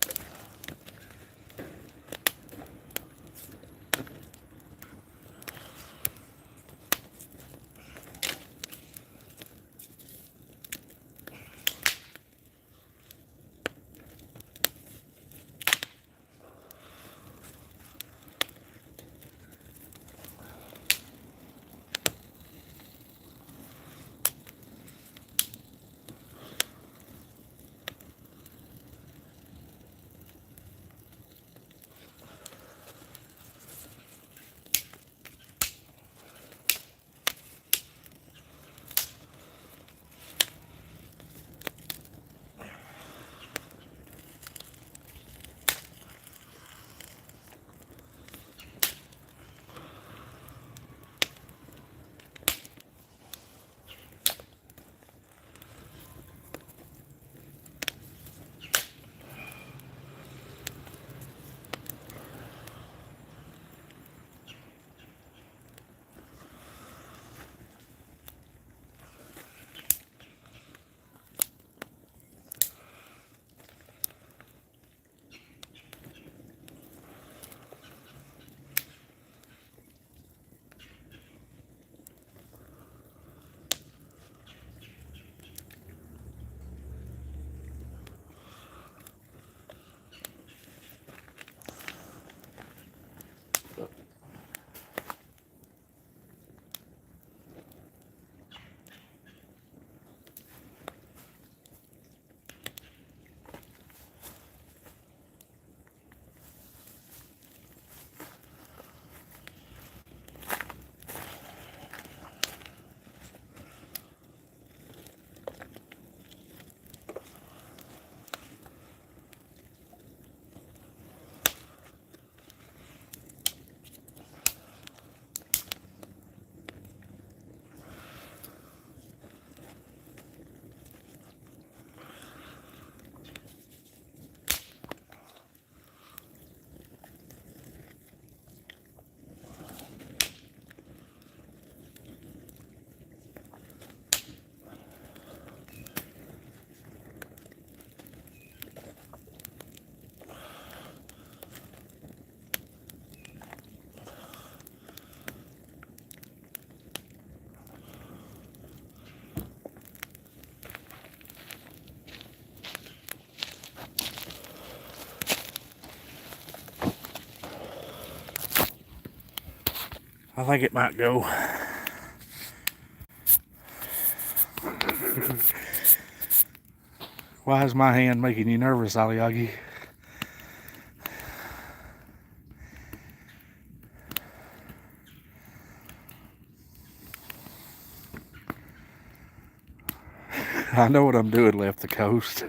I think it might go. Why is my hand making you nervous, Aliagi? I know what I'm doing left the coast.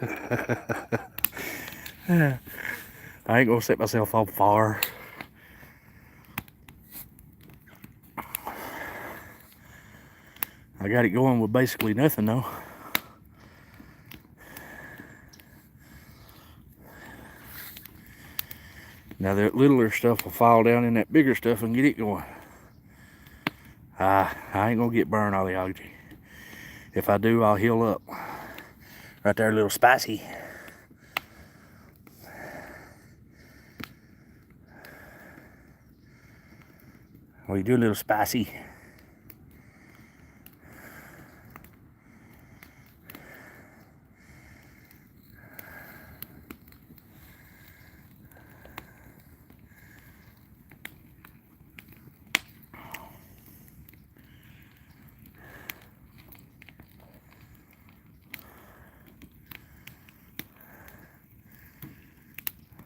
I ain't gonna set myself on fire. I got it going with basically nothing though. Now that littler stuff will fall down in that bigger stuff and get it going. I ain't gonna get burned, Aliagi. If I do, I'll heal up. Right there, a little spicy. What you do, a little spicy?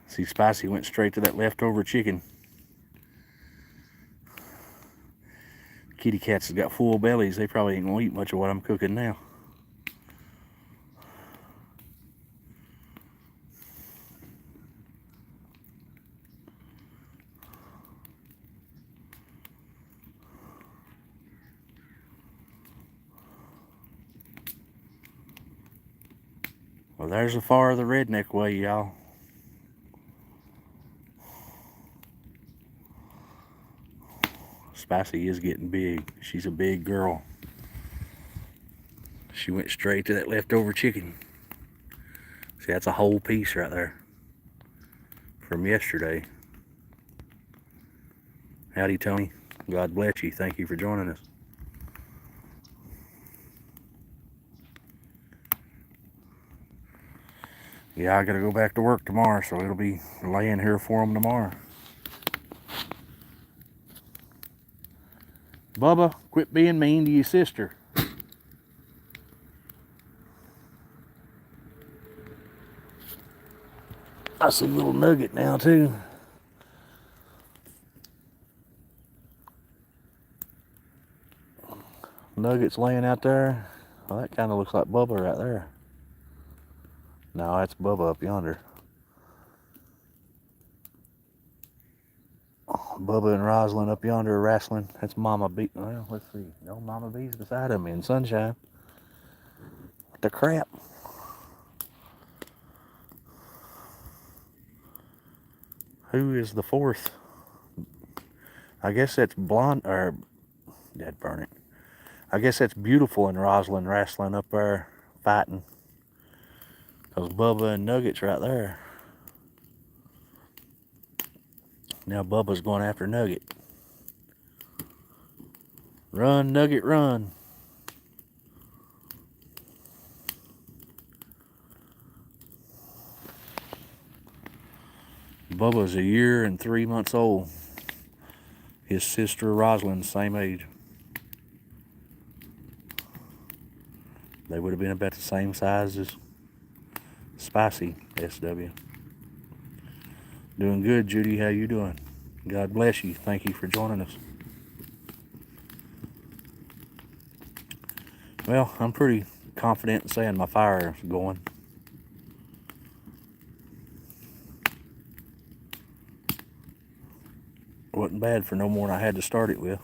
See, Spicy went straight to that leftover chicken. Kitty cats has got full bellies. They probably ain't gonna eat much of what I'm cooking now. Well, there's the far of the redneck way, y'all. Spicy is getting big. She's a big girl. She went straight to that leftover chicken. See, that's a whole piece right there from yesterday. Howdy, Tony. God bless you. Thank you for joining us. Yeah, I gotta go back to work tomorrow, so it'll be laying here for them tomorrow. Bubba, quit being mean to your sister. I see a little nugget now, too. Nuggets laying out there. Well, that kind of looks like Bubba right there. No, that's Bubba up yonder. Bubba and Rosalind up yonder are wrestling. That's Mama B. Well, let's see. No, Mama B's beside him in sunshine. What the crap? Who is the fourth? I guess that's Blonde, or Dad burn it. I guess that's Beautiful and Rosalind wrestling up there fighting. Because Bubba and Nugget's right there. Now Bubba's going after Nugget. Run, Nugget, run. Bubba's a year and 3 months old. His sister Rosalind's same age. They would have been about the same size as Spicy SW. Doing good, Judy. How you doing? God bless you. Thank you for joining us. Well, I'm pretty confident in saying my fire is going. Wasn't bad for no more than I had to start it with.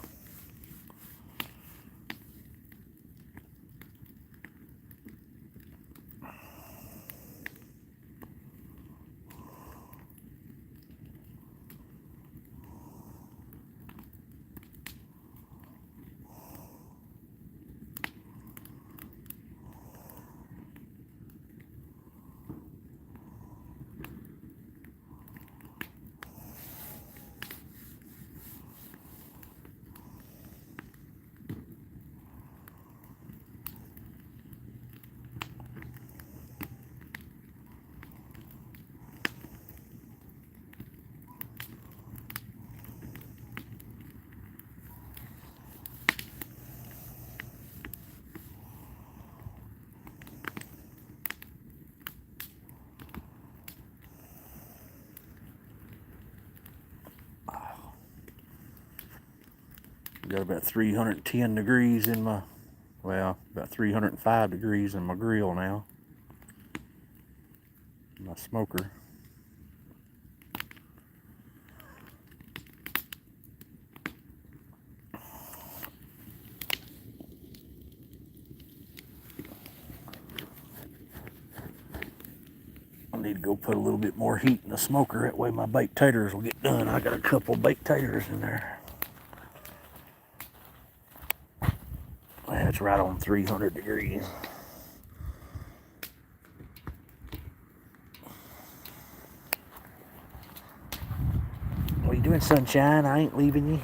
got about 310 degrees in my, well, about 305 degrees in my grill now. My smoker. I need to go put a little bit more heat in the smoker, that way my baked taters will get done. I got a couple baked taters in there. That's right on 300 degrees. What are you doing, sunshine? I ain't leaving you.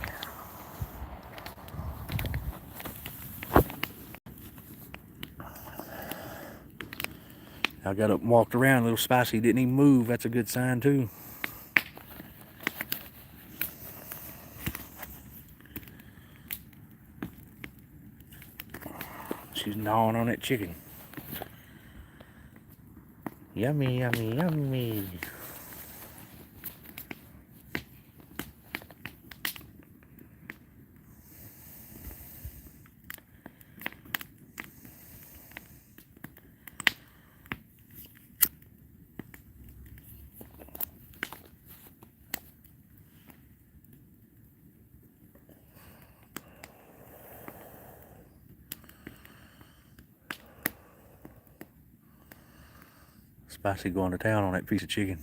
I got up and walked around. Little Spicy didn't even move. That's a good sign too. She's gnawing on that chicken. Yummy, yummy, yummy. Spicy going to town on that piece of chicken.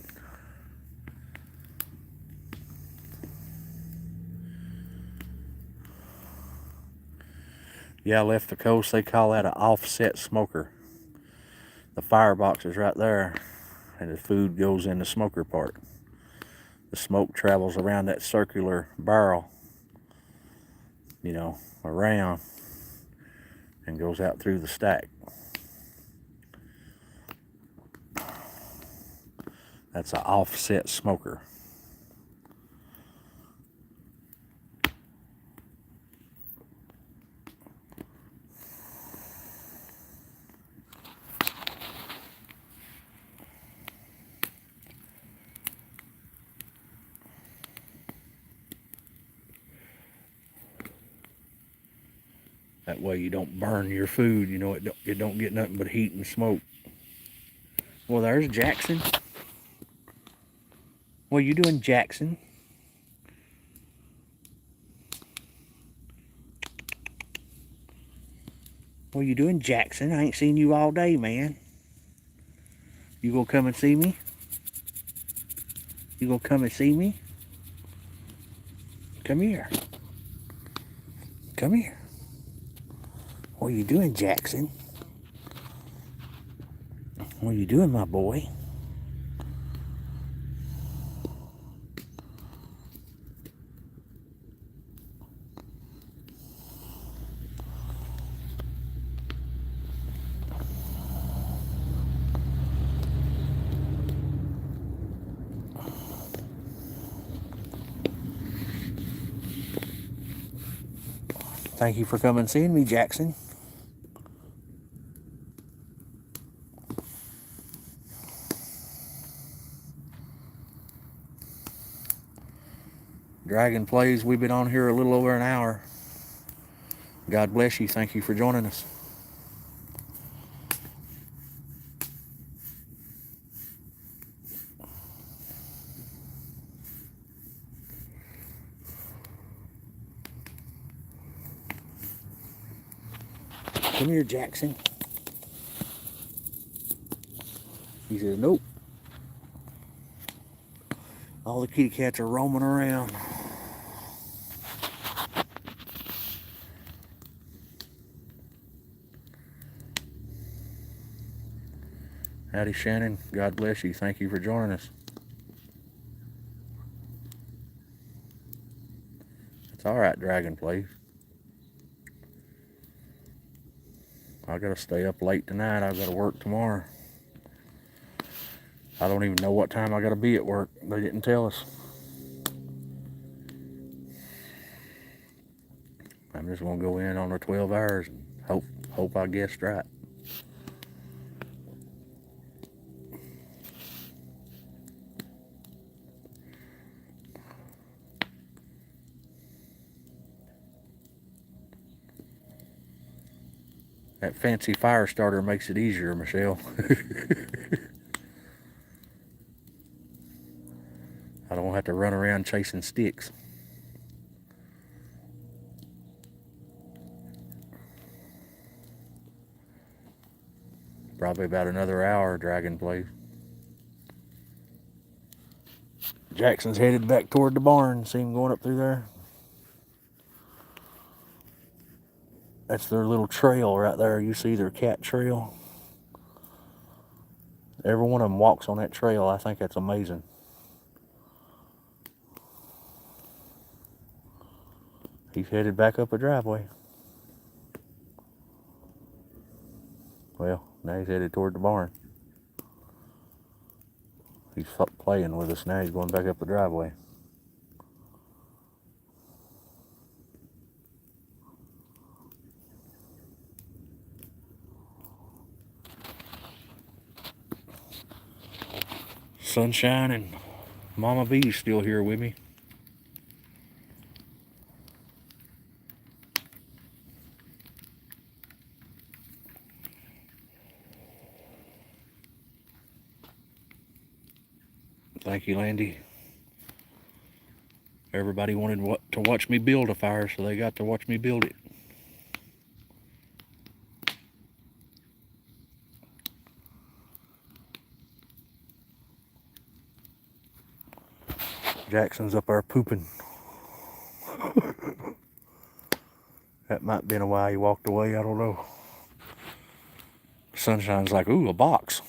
Yeah, I left the coast. They call that an offset smoker. The firebox is right there, and the food goes in the smoker part. The smoke travels around that circular barrel, you know, around, and goes out through the stack. That's an offset smoker. That way you don't burn your food, you know, it don't get nothing but heat and smoke. Well, there's Jackson. What are you doing, Jackson? What are you doing, Jackson? I ain't seen you all day, man. You gonna come and see me? You gonna come and see me? Come here. Come here. What are you doing, Jackson? What are you doing, my boy? Thank you for coming and seeing me, Jackson. Dragon Plays, we've been on here a little over an hour. God bless you. Thank you for joining us. Come here, Jackson. He says, nope. All the kitty cats are roaming around. Howdy, Shannon. God bless you. Thank you for joining us. It's all right, Dragon Plays. I gotta stay up late tonight. I gotta work tomorrow. I don't even know what time I gotta be at work. They didn't tell us. I'm just gonna go in on the 12 hours and hope I guessed right. That fancy fire starter makes it easier, Michelle. I don't have to run around chasing sticks. Probably about another hour, Dragon Place. Jackson's headed back toward the barn. See him going up through there? That's their little trail right there. You see their cat trail? Every one of them walks on that trail. I think that's amazing. He's headed back up a driveway. Well, now he's headed toward the barn. He's playing with us now. He's going back up the driveway. Sunshine and Mama B's still here with me. Thank you, Landy. Everybody wanted to watch me build a fire, so they got to watch me build it. Jackson's up there pooping. That might have been a while he walked away, I don't know. Sunshine's like, ooh, a box.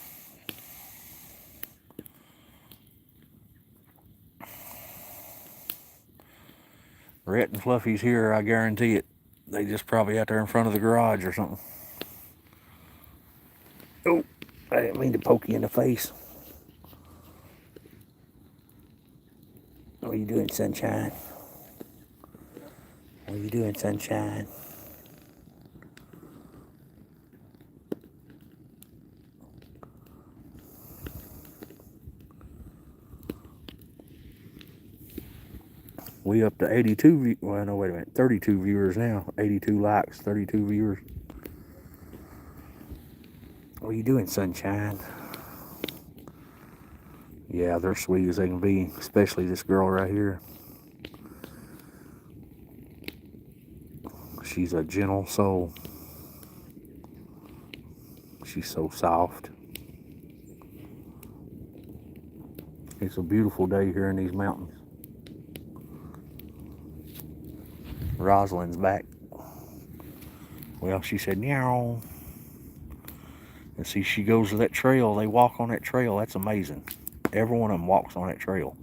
Rhett and Fluffy's here, I guarantee it. They just probably out there in front of the garage or something. Oh, I didn't mean to poke you in the face. What are you doing, Sunshine? What are you doing, Sunshine? We up to 82, well, no, wait a minute, 32 viewers now. 82 likes, 32 viewers. What are you doing, Sunshine? Yeah, they're sweet as they can be, especially this girl right here. She's a gentle soul. She's so soft. It's a beautiful day here in these mountains. Rosalind's back. Well, she said, meow. And see, she goes to that trail. They walk on that trail. That's amazing. Every one of them walks on that trail.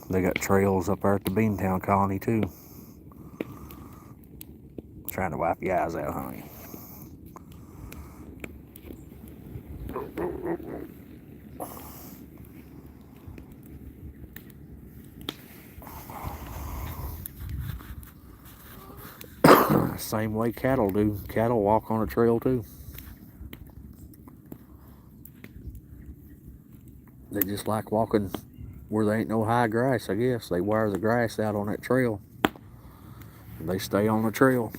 They got trails up there at the Beantown colony, too. Trying to wipe your eyes out, honey. Same way cattle do. Cattle walk on a trail too. They just like walking where there ain't no high grass, I guess. They wire the grass out on that trail. They stay on the trail.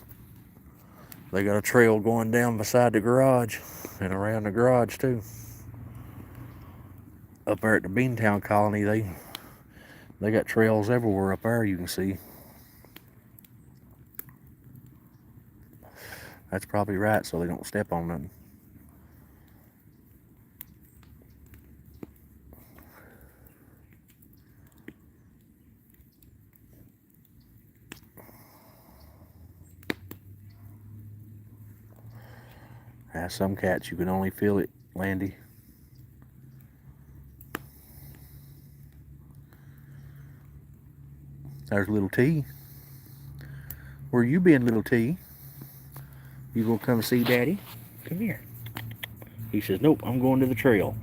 They got a trail going down beside the garage and around the garage too. Up there at the Beantown colony, they got trails everywhere up there, you can see. That's probably right, so they don't step on nothing. Some cats, you can only feel it, Landy. There's little T. Where you been, little T? You gonna come see Daddy? Come here. He says, nope, I'm going to the trail.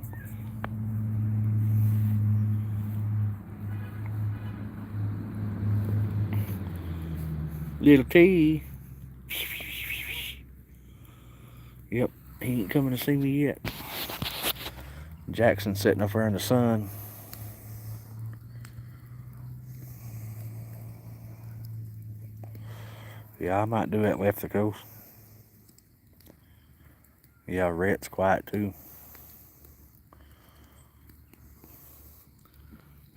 Little T. Yep, he ain't coming to see me yet. Jackson's sitting up there in the sun. Yeah, I might do that left the coast. Yeah, Rhett's quiet too.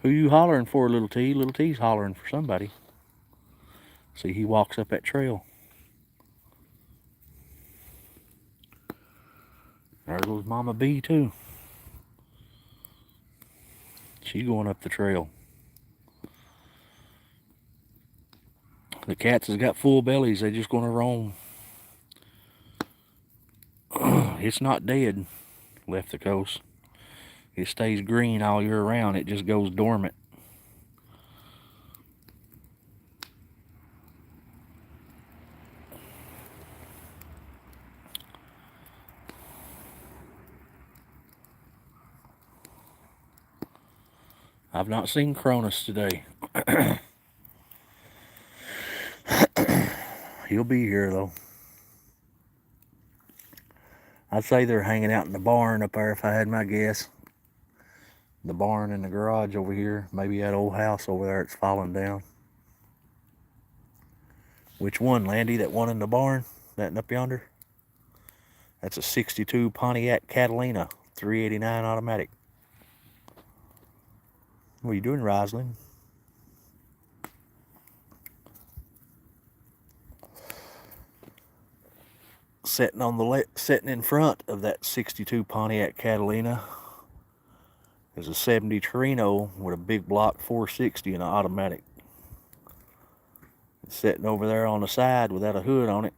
Who you hollering for, Little T? Little T's hollering for somebody. See, he walks up that trail. There goes Mama B too. She's going up the trail. The cats has got full bellies. They're just going to roam. It's not dead, left the coast. It stays green all year round. It just goes dormant. I've not seen Cronus today. He'll be here though. I'd say they're hanging out in the barn up there if I had my guess. The barn and the garage over here. Maybe that old house over there, it's falling down. Which one, Landy? That one in the barn? That up yonder? That's a 62 Pontiac Catalina, 389 automatic. What are you doing, Rosalind? Sitting in front of that 62 Pontiac Catalina is a 70 Torino with a big block 460 and an automatic. Sitting over there on the side without a hood on it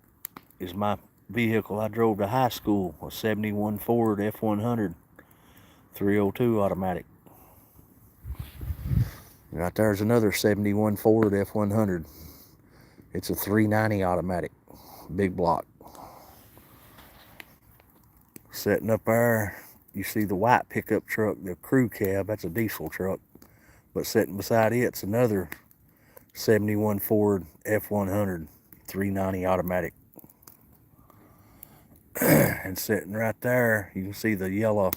is my vehicle I drove to high school, a 71 Ford F100 302 automatic. Right there's another 71 Ford F100. It's a 390 automatic, big block. Sitting up there, you see the white pickup truck, the crew cab, that's a diesel truck. But sitting beside it's another 71 Ford F100 390 automatic. And sitting right there, you can see the yellow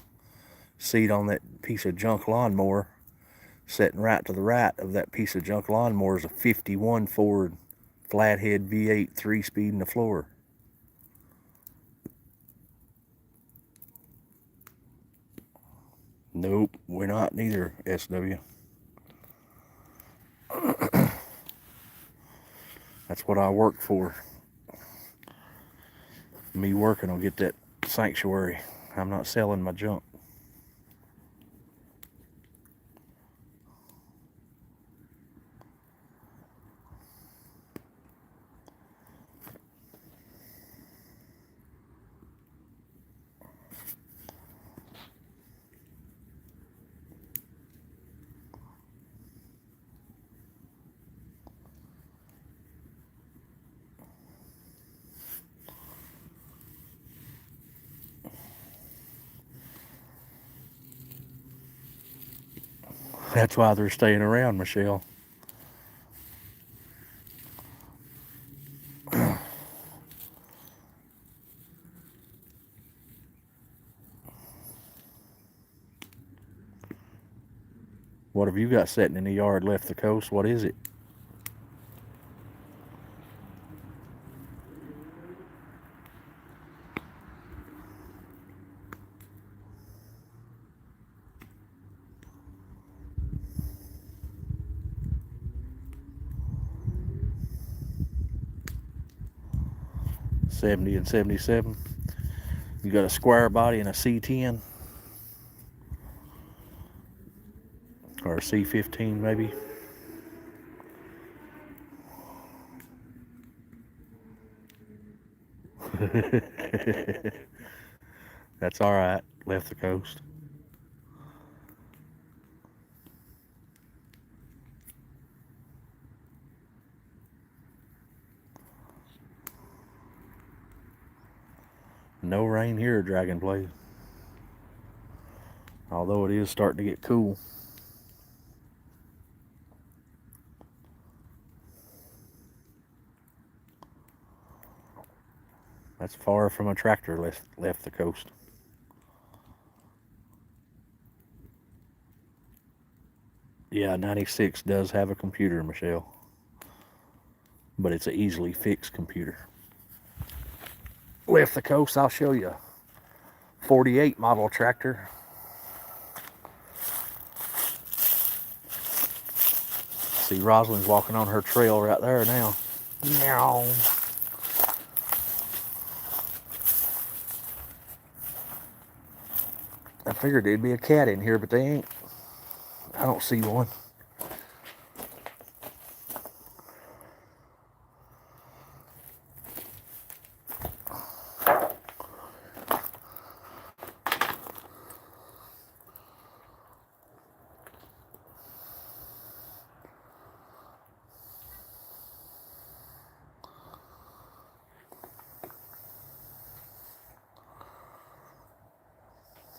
seat on that piece of junk lawnmower. Sitting right to the right of that piece of junk lawnmower is a 51 Ford flathead V8 3-speed in the floor. Nope, we're not neither, SW. That's what I work for. Me working will get that sanctuary. I'm not selling my junk. That's why they're staying around, Michelle. What have you got sitting in the yard left the coast? What is it? $70 and $77. You got a square body and a C10 or a C15 maybe. That's all right. Left the coast. No rain here, Dragonblade. Although it is starting to get cool. That's far from a tractor left the coast. Yeah, 96 does have a computer, Michelle. but it's an easily fixed computer. Left the coast, I'll show you a 48 model tractor. See, Rosalind's walking on her trail right there now. Meow. I figured there'd be a cat in here, but they ain't. I don't see one.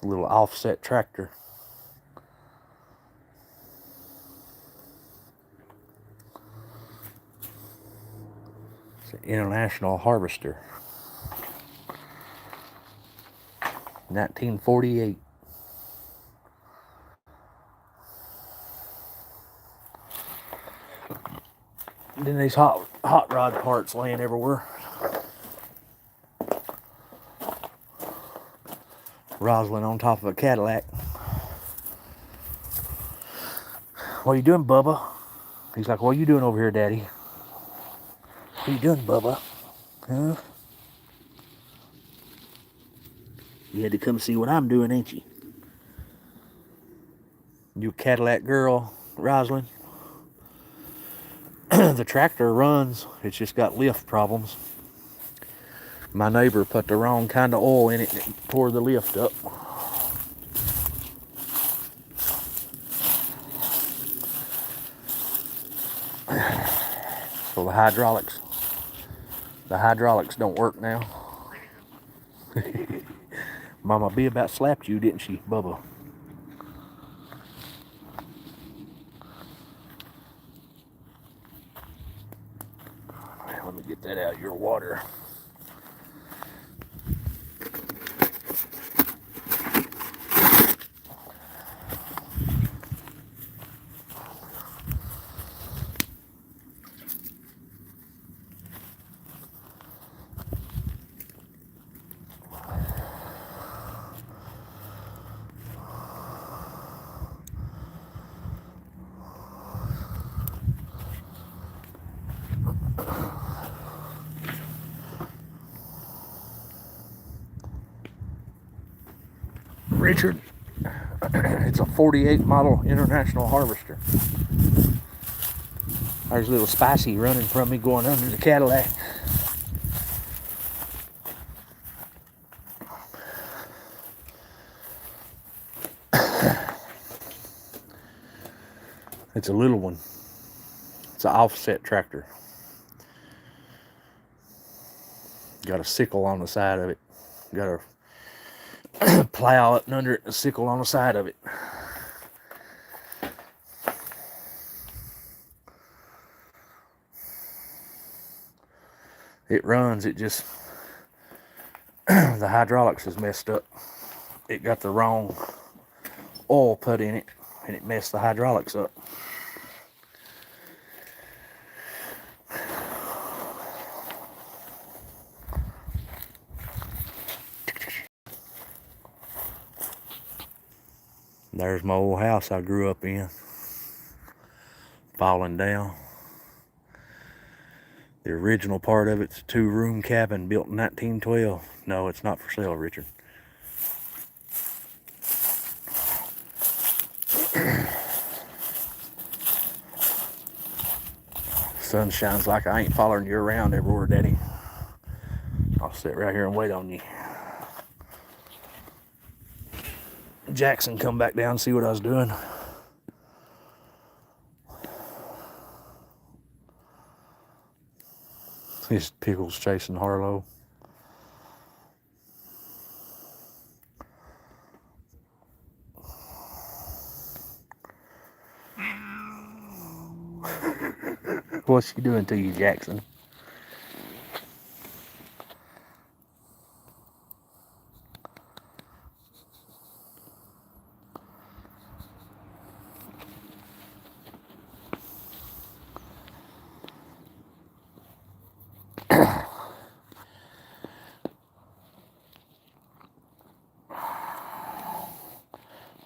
A little offset tractor. It's an International Harvester. 1948. Then these hot rod parts laying everywhere. Rosalind on top of a Cadillac. What are you doing, Bubba? He's like, what are you doing over here, Daddy? What are you doing, Bubba? Huh? You had to come see what I'm doing, ain't you? You a Cadillac girl, Rosalind? The tractor runs. It's just got lift problems. My neighbor put the wrong kind of oil in it and it tore the lift up. So the hydraulics don't work now. Mama B about slapped you, didn't she, Bubba? Let me get that out of your water. Richard, it's a 48 model International Harvester. There's a little Spicy running from me going under the Cadillac. It's a little one. It's an offset tractor. Got a sickle on the side of it. Got a plow up and under it and a sickle on the side of it. It runs, it just, the hydraulics is messed up. It got the wrong oil put in it and it messed the hydraulics up. There's my old house I grew up in, falling down. The original part of it's a 2-room cabin built in 1912. No, it's not for sale, Richard. Sun shines like I ain't following you around everywhere, Daddy. I'll sit right here and wait on you. Jackson come back down and see what I was doing. His Pickles chasing Harlow. What's she doing to you, Jackson?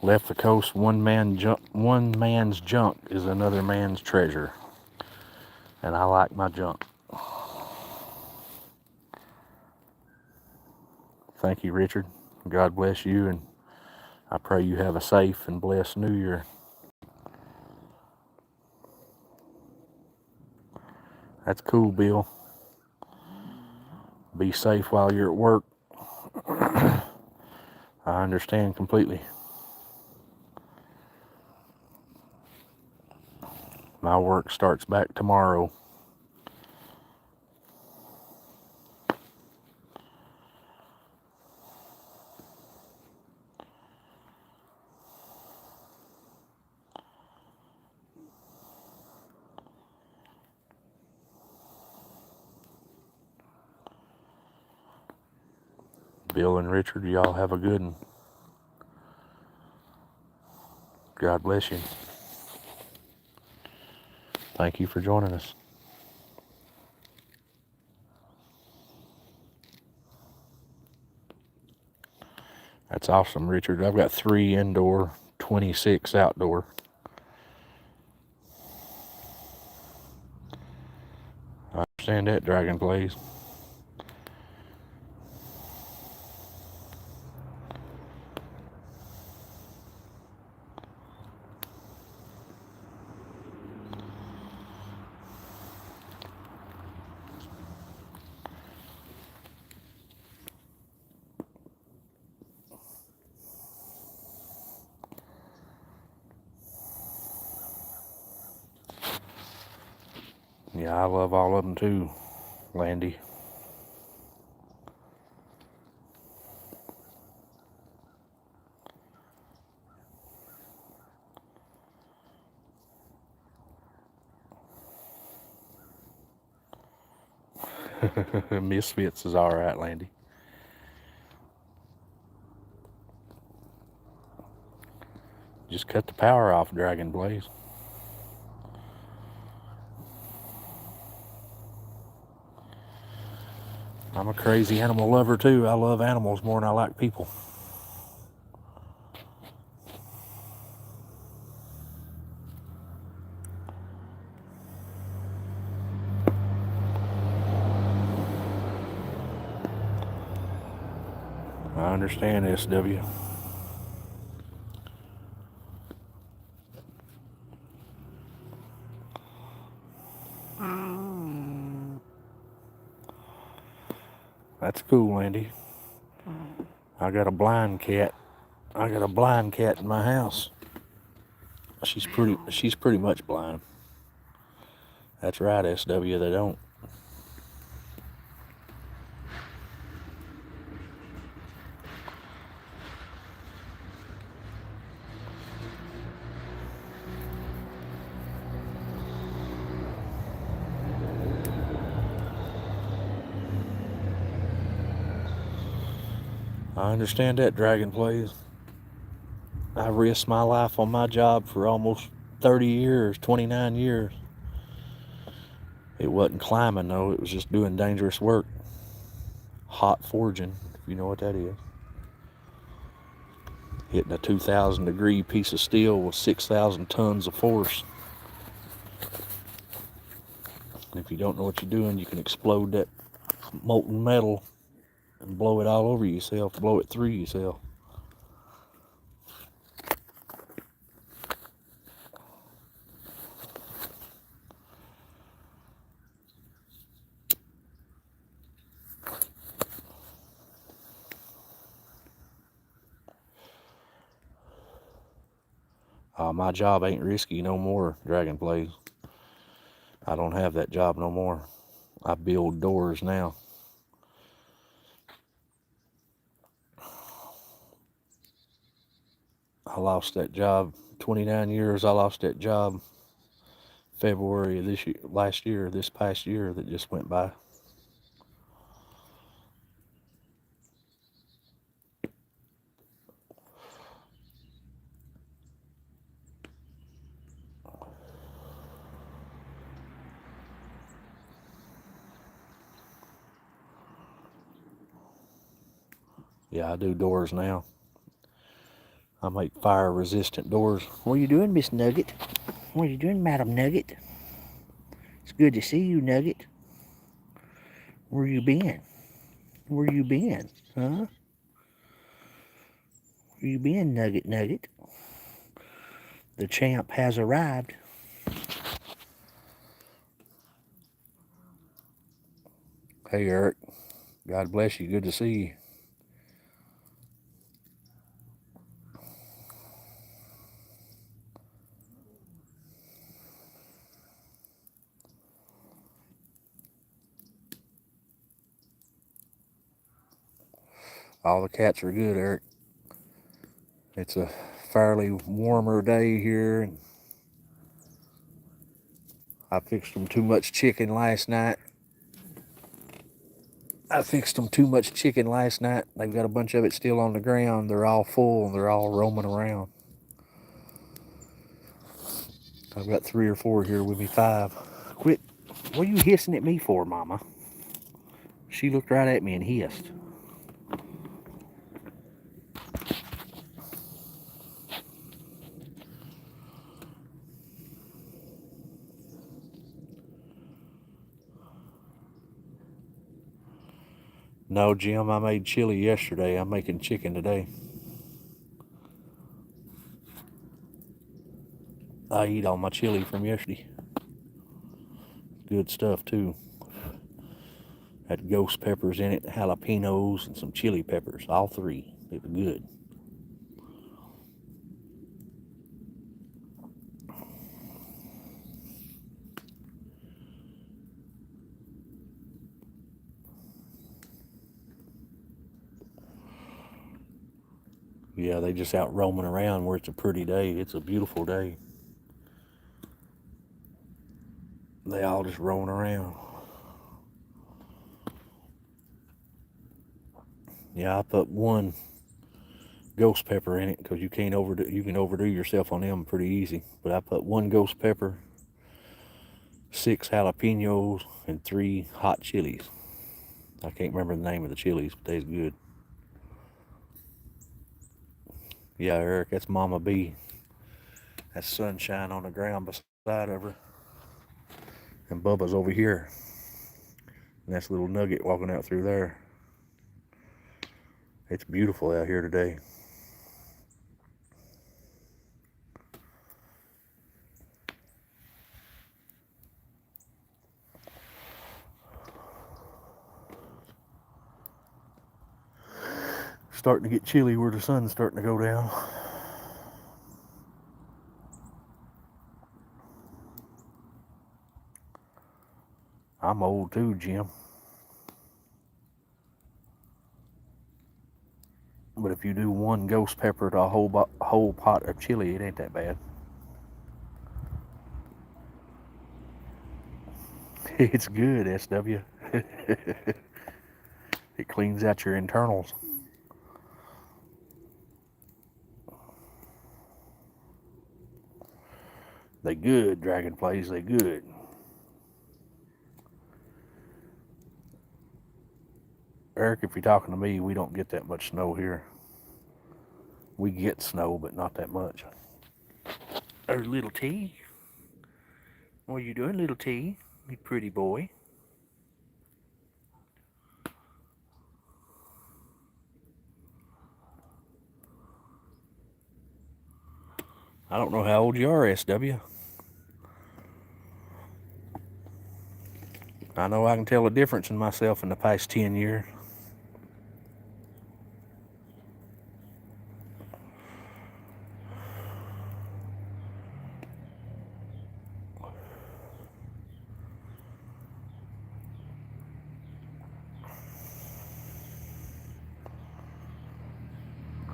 Left the coast, one man's junk is another man's treasure. And I like my junk. Thank you, Richard. God bless you, and I pray you have a safe and blessed New Year. That's cool, Bill. Be safe while you're at work. I understand completely. My work starts back tomorrow. Bill and Richard, y'all have a good one. God bless you. Thank you for joining us. That's awesome, Richard. I've got 3 indoor, 26 outdoor. I understand that, Dragon Plays. Yeah, I love all of them too, Landy. Misfits is all right, Landy. Just cut the power off, Dragon Blaze. I'm a crazy animal lover too. I love animals more than I like people. I understand, SW. That's cool, Andy. I got a blind cat. I got a blind cat in my house. She's pretty much blind. That's right, SW, they don't. I understand that, Dragon Plays. I risked my life on my job for almost 30 years, 29 years. It wasn't climbing, though. It was just doing dangerous work. Hot forging, if you know what that is. Hitting a 2,000-degree piece of steel with 6,000 tons of force. And if you don't know what you're doing, you can explode that molten metal and blow it all over yourself, blow it through yourself. My job ain't risky no more, Dragon Plays. I don't have that job no more. I build doors now. I lost that job, 29 years. I lost that job February of this year, this past year that just went by. Yeah, I do doors now. I make fire-resistant doors. What are you doing, Miss Nugget? What are you doing, Madam Nugget? It's good to see you, Nugget. Where you been? Where you been? Huh? Where you been, Nugget Nugget? The champ has arrived. Hey, Eric. God bless you. Good to see you. All the cats are good, Eric. It's a fairly warmer day here, and I fixed them too much chicken last night. They've got a bunch of it still on the ground. They're all full, and they're all roaming around. I've got 3 or 4 here with me, 5. Quit. What are you hissing at me for, Mama? She looked right at me and hissed. No, Jim, I made chili yesterday. I'm making chicken today. I eat all my chili from yesterday. Good stuff, too. Had ghost peppers in it, jalapenos, and some chili peppers. All 3. They were good. Yeah, they just out roaming around where it's a pretty day. It's a beautiful day. They all just roaming around. Yeah, I put 1 ghost pepper in it because you can overdo yourself on them pretty easy. But I put 1 ghost pepper, 6 jalapenos, and 3 hot chilies. I can't remember the name of the chilies, but they's good. Yeah, Eric, that's Mama B. That's Sunshine on the ground beside of her. And Bubba's over here. And that's little Nugget walking out through there. It's beautiful out here today. Starting to get chilly where the sun's starting to go down. I'm old too, Jim. But if you do 1 ghost pepper to a whole pot of chili, it ain't that bad. It's good, SW. It cleans out your internals. They good, dragonflies, they good. Eric, if you're talking to me, we don't get that much snow here. We get snow, but not that much. Oh, little T. What are you doing, little T? You pretty boy. I don't know how old you are, SW. I know I can tell a difference in myself in the past 10 years.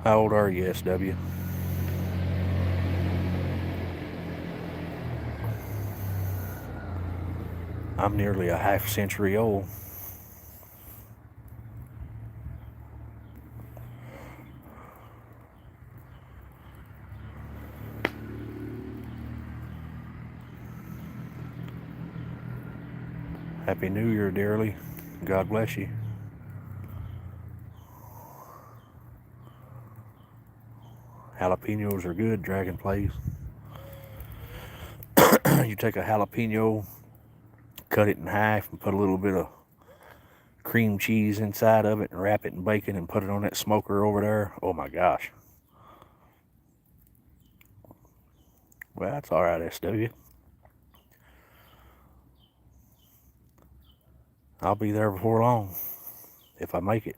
How old are you, SW? I'm nearly a half century old. Happy New Year, dearly. God bless you. Jalapenos are good, Dragon Plays. You take a jalapeno, cut it in half, and put a little bit of cream cheese inside of it, and wrap it in bacon and put it on that smoker over there. Oh my gosh. Well, that's all right, SW. I'll be there before long, if I make it.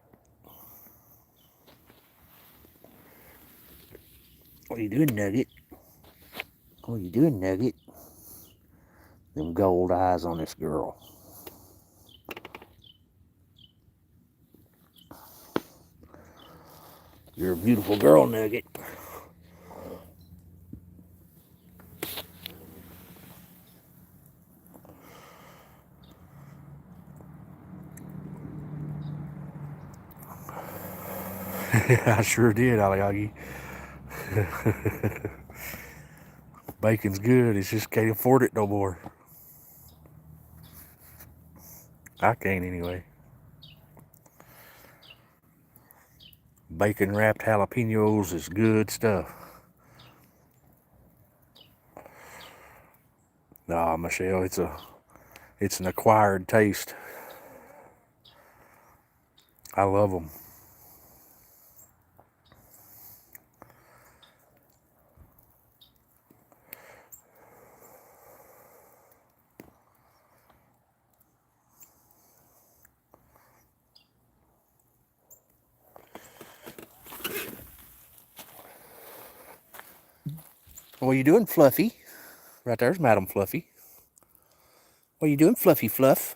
What are you doing, Nugget? What are you doing, Nugget? Them gold eyes on this girl. You're a beautiful girl, Nugget. I sure did, Aliagi. Bacon's good, it's just can't afford it no more. I can't anyway. Bacon wrapped jalapenos is good stuff. Nah, Michelle, it's an acquired taste. I love them. What are you doing, Fluffy? Right there's Madam Fluffy. What are you doing, Fluffy Fluff?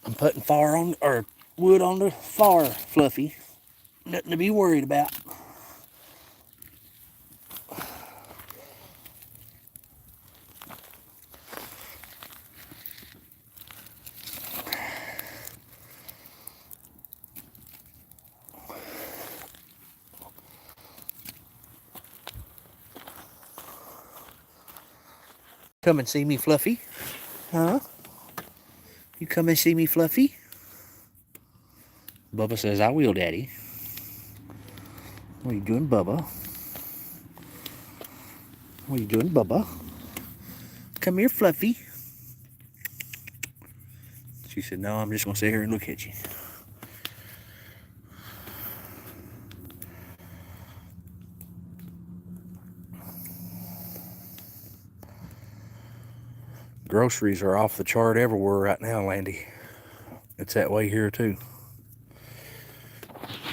I'm putting wood on the fire, Fluffy. Nothing to be worried about. Come and see me, Fluffy. Huh? You come and see me, Fluffy? Bubba says, I will, Daddy. What are you doing, Bubba? What are you doing, Bubba? Come here, Fluffy. She said, no, I'm just going to sit here and look at you. Groceries are off the chart everywhere right now, Landy. It's that way here too.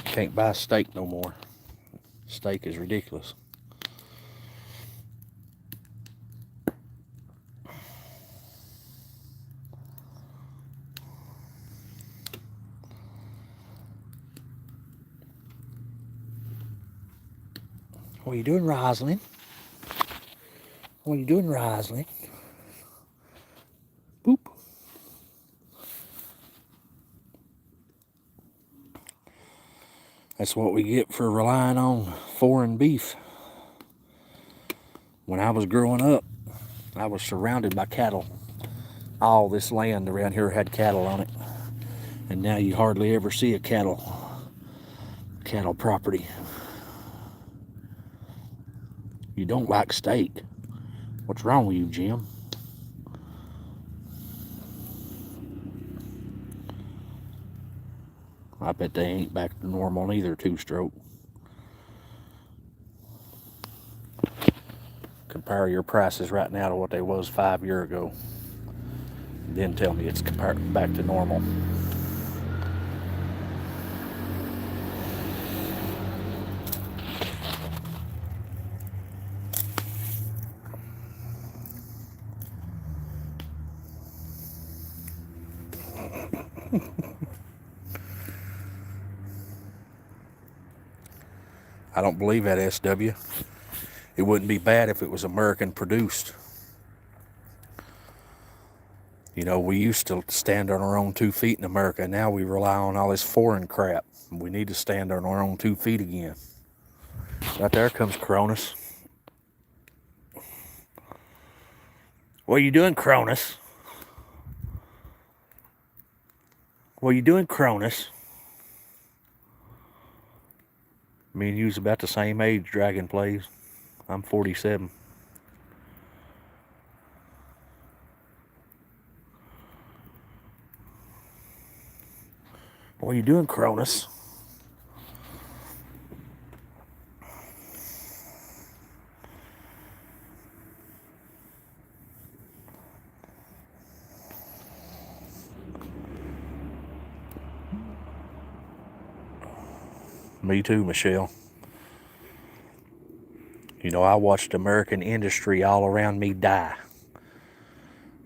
Can't buy steak no more. Steak is ridiculous. What are you doing, Rosalind? What are you doing, Rosalind? Boop. That's what we get for relying on foreign beef. When I was growing up, I was surrounded by cattle. All this land around here had cattle on it. And now you hardly ever see a cattle property. You don't like steak. What's wrong with you, Jim? I bet they ain't back to normal neither, two-stroke. Compare your prices right now to what they was 5 years ago. Then tell me it's back to normal. I don't believe that, SW. It wouldn't be bad if it was American produced. You know, we used to stand on our own 2 feet in America. Now we rely on all this foreign crap. We need to stand on our own 2 feet again. Right there comes Cronus. What are you doing, Cronus? What are you doing, Cronus? Me and you's about the same age, Dragon Plays. I'm 47. What are you doing, Cronus? Me too, Michelle. You know, I watched American industry all around me die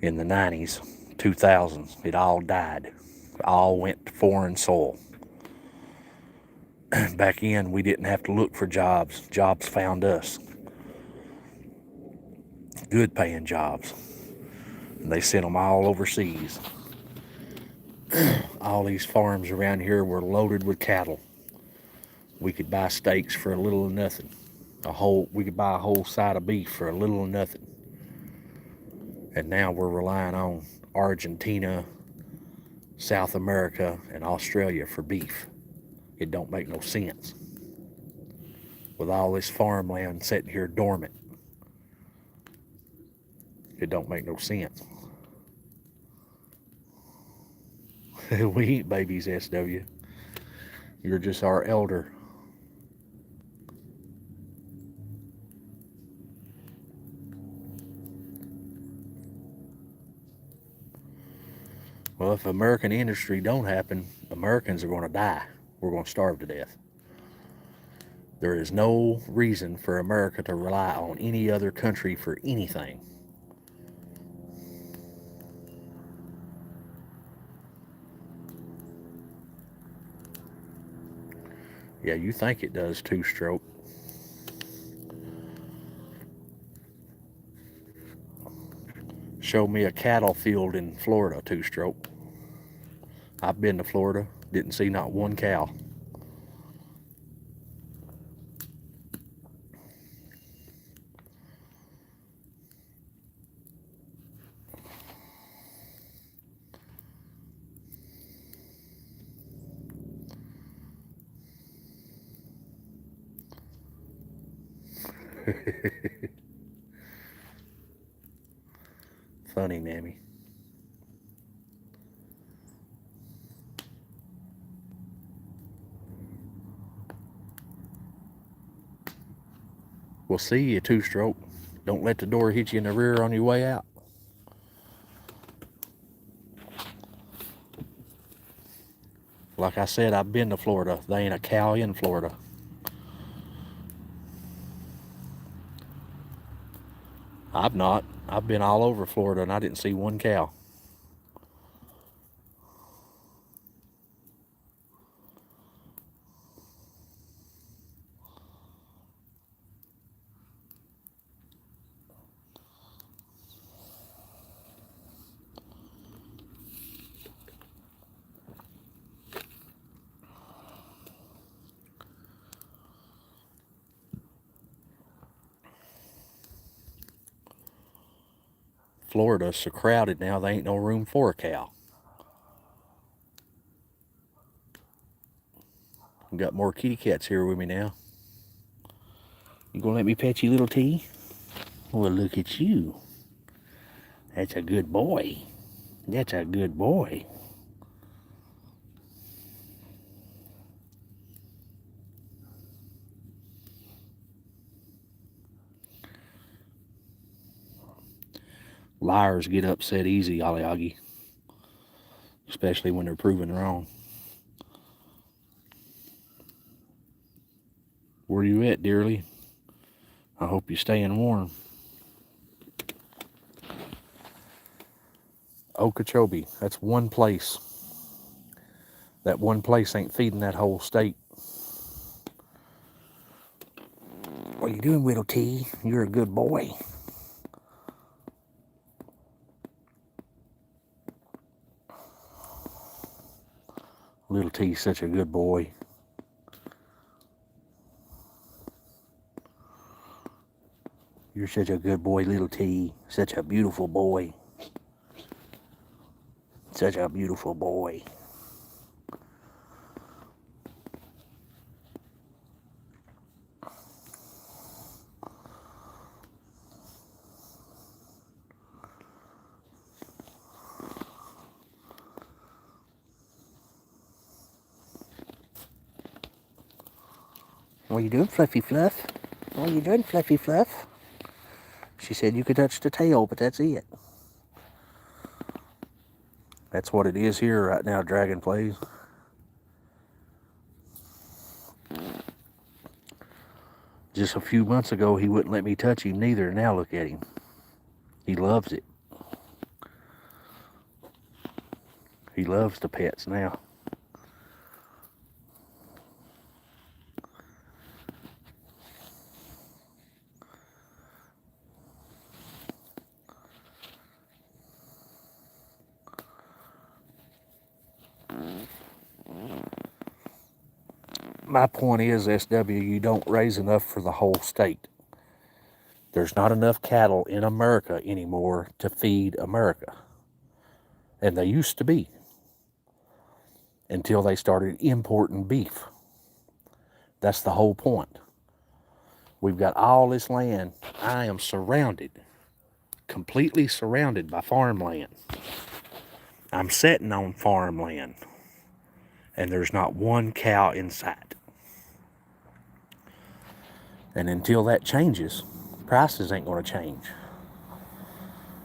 in the 90s, 2000s. It all died. It all went to foreign soil. Back in, we didn't have to look for jobs. Jobs found us. Good paying jobs. And they sent them all overseas. All these farms around here were loaded with cattle. We could buy steaks for a little or nothing. We could buy a whole side of beef for a little or nothing. And now we're relying on Argentina, South America, and Australia for beef. It don't make no sense. With all this farmland sitting here dormant, it don't make no sense. We ain't babies, SW. You're just our elder. Well, if American industry don't happen, Americans are going to die. We're going to starve to death. There is no reason for America to rely on any other country for anything. Yeah, you think it does, two-stroke. Show me a cattle field in Florida, two-stroke. I've been to Florida, didn't see not one cow. Funny, Mammy. We'll see you, two-stroke. Don't let the door hit you in the rear on your way out. Like I said, I've been to Florida. There ain't a cow in Florida. I've not. I've been all over Florida and I didn't see one cow. Florida's so crowded now, there ain't no room for a cow. Got more kitty cats here with me now. You gonna let me pet you, little T? Well, look at you. That's a good boy. That's a good boy. Liars get upset easy, Aliagi. Especially when they're proven wrong. Where you at, dearly? I hope you're staying warm. Okeechobee, that's one place. That one place ain't feeding that whole state. What are you doing, little T? You're a good boy. Little T's such a good boy. You're such a good boy, little T. Such a beautiful boy. Such a beautiful boy. What you doing, Fluffy Fluff? What you doing, Fluffy Fluff? She said you could touch the tail, but that's it. That's what it is here right now, Dragon Plays. Just a few months ago, he wouldn't let me touch him neither. Now look at him. He loves it. He loves the pets now. My point is, SW, you don't raise enough for the whole state. There's not enough cattle in America anymore to feed America. And they used to be, until they started importing beef. That's the whole point. We've got all this land. I am surrounded, completely surrounded by farmland. I'm sitting on farmland, and there's not one cow in sight. And until that changes, prices ain't going to change.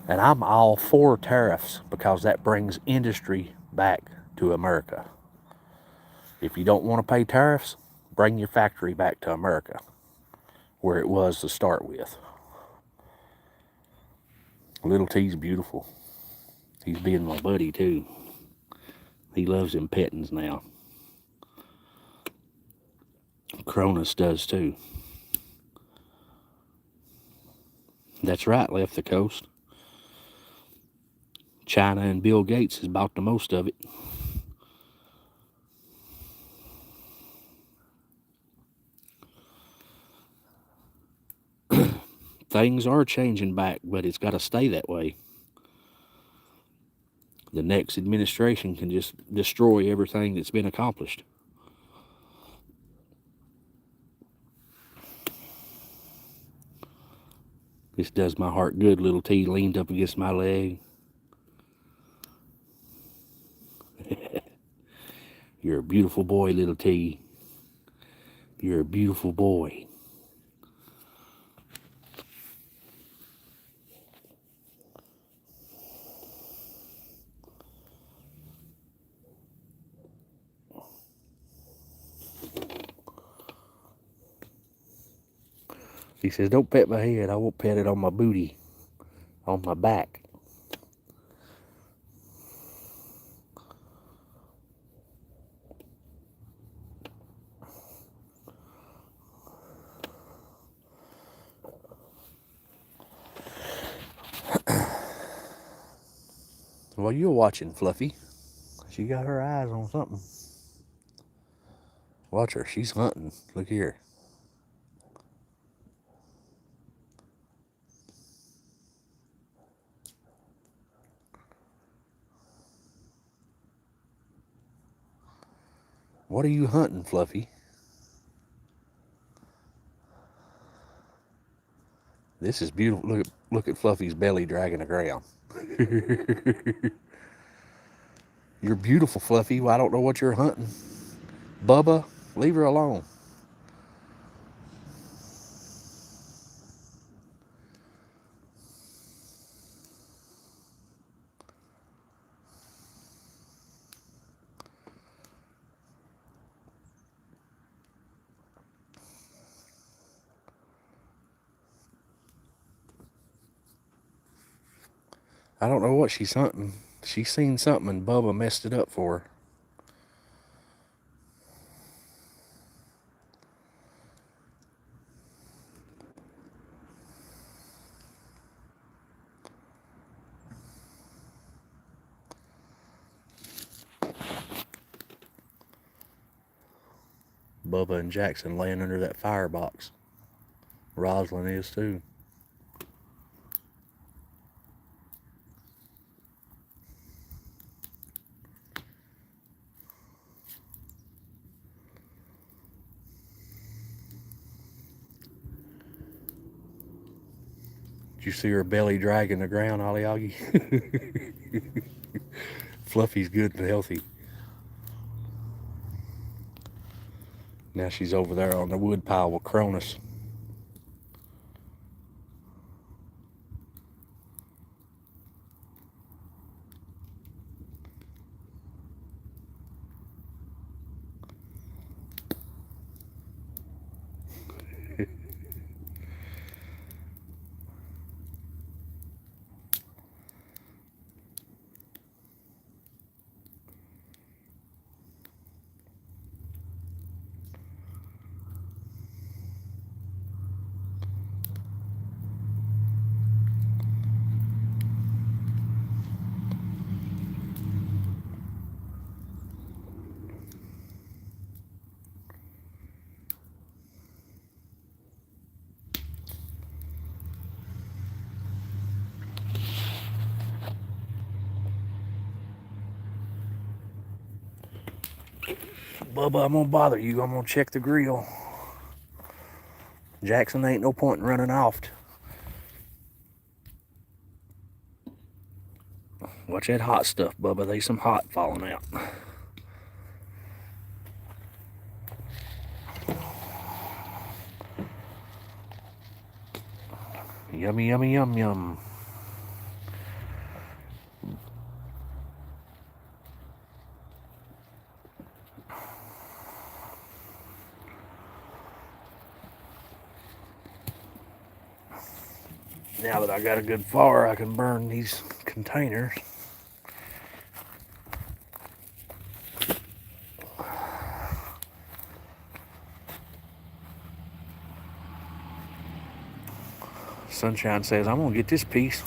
And I'm all for tariffs because that brings industry back to America. If you don't want to pay tariffs, bring your factory back to America, where it was to start with. Little T's beautiful. He's being my buddy too. He loves him pettings now. Cronus does too. That's right, left the coast. China and Bill Gates has bought the most of it. Things are changing back, but it's got to stay that way. The next administration can just destroy everything that's been accomplished. This does my heart good. Little T leaned up against my leg. You're a beautiful boy, Little T. You're a beautiful boy. He says, don't pet my head. I won't pet it on my booty, on my back. Well, you're watching, Fluffy. She got her eyes on something. Watch her. She's hunting. Look here. What are you hunting, Fluffy? This is beautiful. Look at Fluffy's belly dragging the ground. You're beautiful, Fluffy. Well, I don't know what you're hunting. Bubba, leave her alone. I don't know what she's hunting. She's seen something and Bubba messed it up for her. Bubba and Jackson laying under that firebox. Roslyn is too. Did you see her belly dragging the ground, Ollie Oggie? Fluffy's good and healthy. Now she's over there on the wood pile with Cronus. Bubba, I'm gonna bother you. I'm gonna check the grill. Jackson, ain't no point in running off. Watch that hot stuff, Bubba. There's some hot falling out. Yummy, yummy, yum, yum. Now that I got a good fire, I can burn these containers. Sunshine says, I'm gonna get this piece.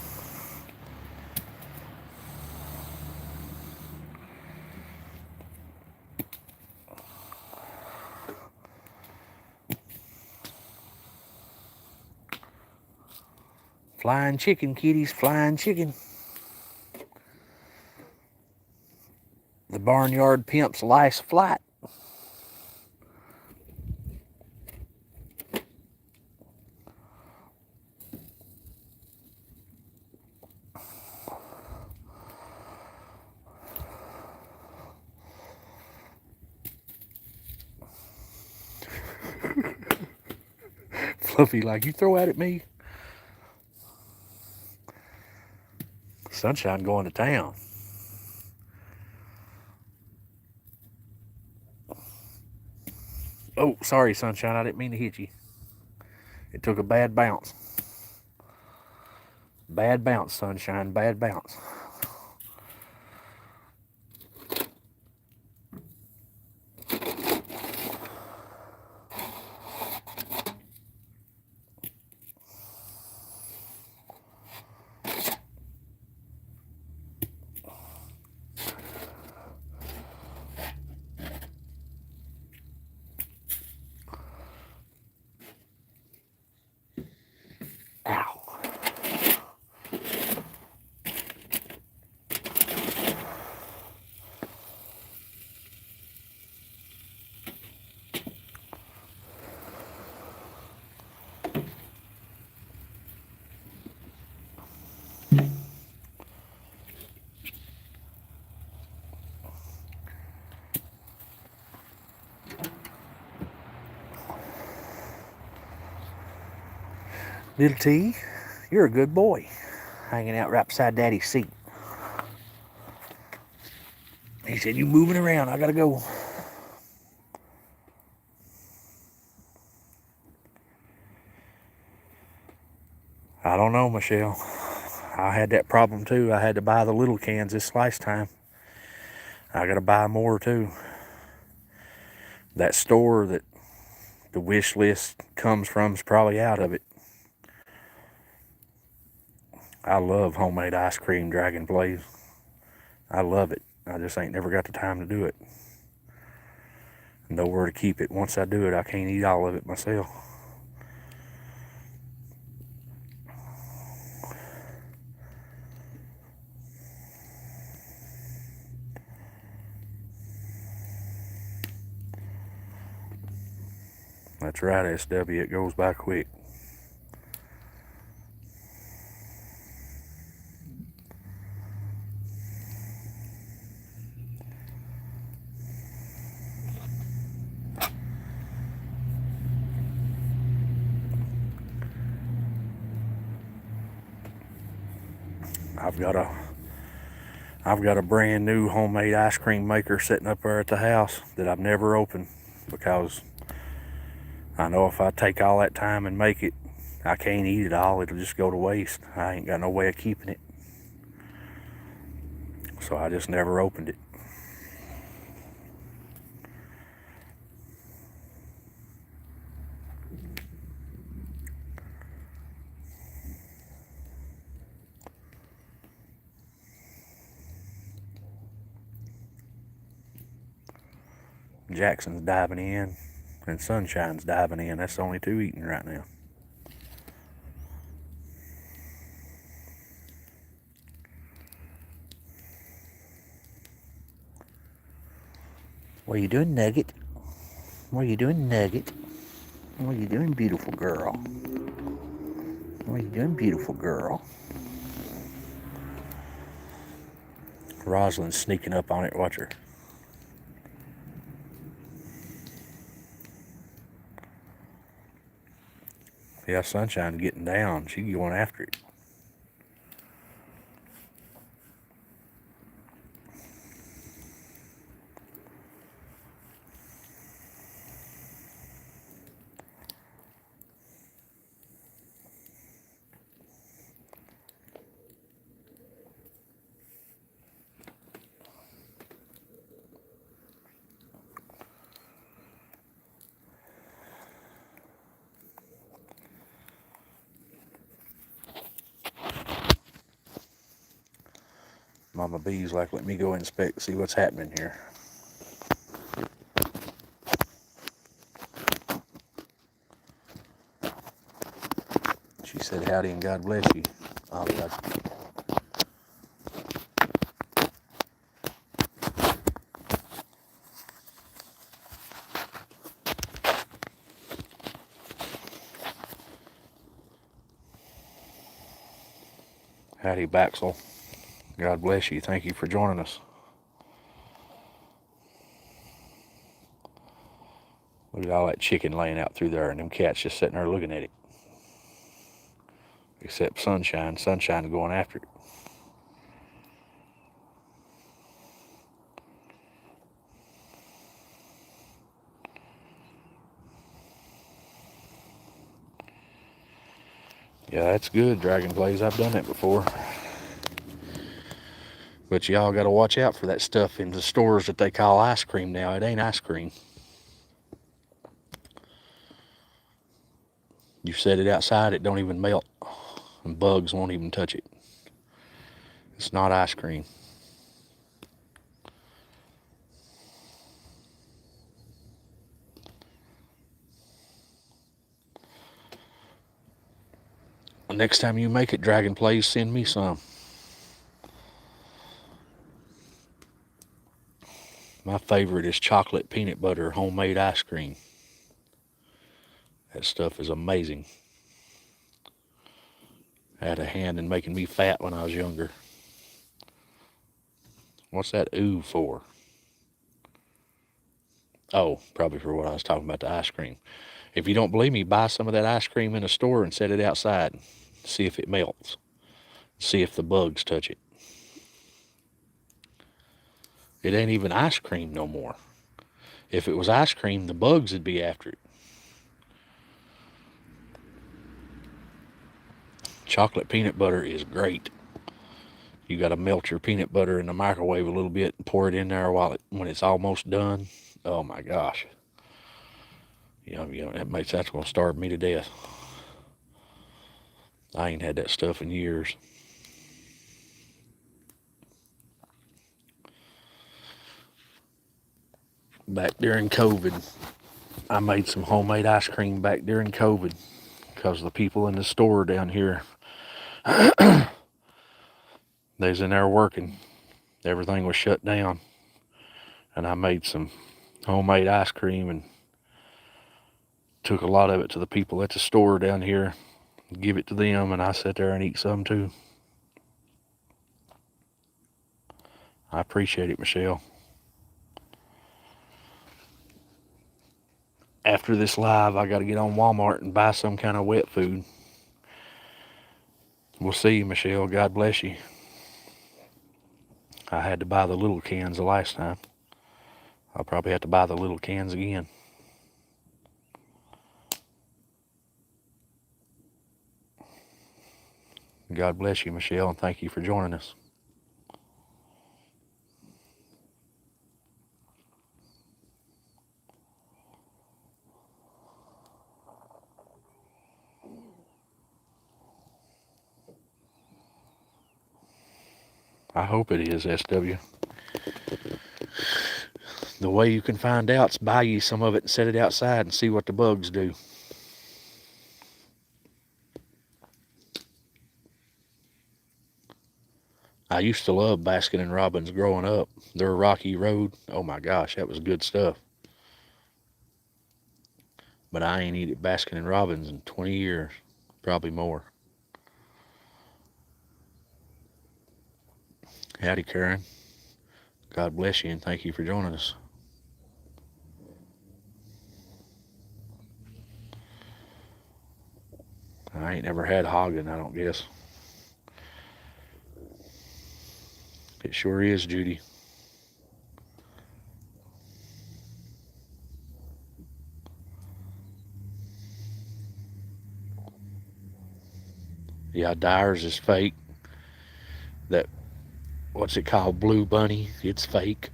Flying chicken, kitties, flying chicken. The barnyard pimp's last flight. Fluffy, like, you throw that at me? Sunshine going to town. Oh, sorry, Sunshine. I didn't mean to hit you. It took a bad bounce. Bad bounce, Sunshine. Bad bounce. Ow. Little T, you're a good boy. Hanging out right beside Daddy's seat. He said, you moving around. I gotta go. I don't know, Michelle. I had that problem too. I had to buy the little cans this last time. I gotta buy more too. That store that the wish list comes from is probably out of it. I love homemade ice cream, Dragon Blaze. I love it. I just ain't never got the time to do it. Nowhere to keep it. Once I do it, I can't eat all of it myself. That's right, SW. It goes by quick. I've got a brand new homemade ice cream maker sitting up there at the house that I've never opened, because I know if I take all that time and make it, I can't eat it all. It'll just go to waste. I ain't got no way of keeping it. So I just never opened it. Jackson's diving in, and Sunshine's diving in. That's the only two eating right now. What are you doing, Nugget? What are you doing, Nugget? What are you doing, beautiful girl? What are you doing, beautiful girl? Rosalind's sneaking up on it. Watch her. Yeah, Sunshine's getting down. She's going after it. Mama B's like, let me go inspect, see what's happening here. She said, howdy and God bless you. Ollie, howdy, Baxel. God bless you. Thank you for joining us. Look at all that chicken laying out through there, and them cats just sitting there looking at it. Except Sunshine. Sunshine's going after it. Yeah, that's good, Dragon Blaze. I've done it before. But y'all got to watch out for that stuff in the stores that they call ice cream now. It ain't ice cream. You set it outside, it don't even melt. And bugs won't even touch it. It's not ice cream. Next time you make it, Dragon Blaze, send me some. My favorite is chocolate peanut butter homemade ice cream. That stuff is amazing. I had a hand in making me fat when I was younger. What's that ooh for? Oh, probably for what I was talking about, the ice cream. If you don't believe me, buy some of that ice cream in a store and set it outside. See if it melts. See if the bugs touch it. It ain't even ice cream no more. If it was ice cream, the bugs would be after it. Chocolate peanut butter is great. You got to melt your peanut butter in the microwave a little bit and pour it in there when it's almost done. Oh my gosh. That's going to starve me to death. I ain't had that stuff in years. Back during COVID, I made some homemade ice cream back during COVID because the people in the store down here, they was in there working. Everything was shut down. And I made some homemade ice cream and took a lot of it to the people at the store down here, give it to them, and I sat there and eat some too. I appreciate it, Michelle. After this live, I got to get on Walmart and buy some kind of wet food. We'll see you, Michelle. God bless you. I had to buy the little cans the last time. I'll probably have to buy the little cans again. God bless you, Michelle, and thank you for joining us. I hope it is, SW. The way you can find out is buy you some of it and set it outside and see what the bugs do. I used to love Baskin and Robbins growing up. Their Rocky Road, oh my gosh, that was good stuff. But I ain't eaten Baskin and Robbins in 20 years, probably more. Howdy, Karen. God bless you and thank you for joining us. I ain't never had Hagen, I don't guess. It sure is, Judy. Yeah, Dyer's is fake. That, what's it called, Blue Bunny, it's fake.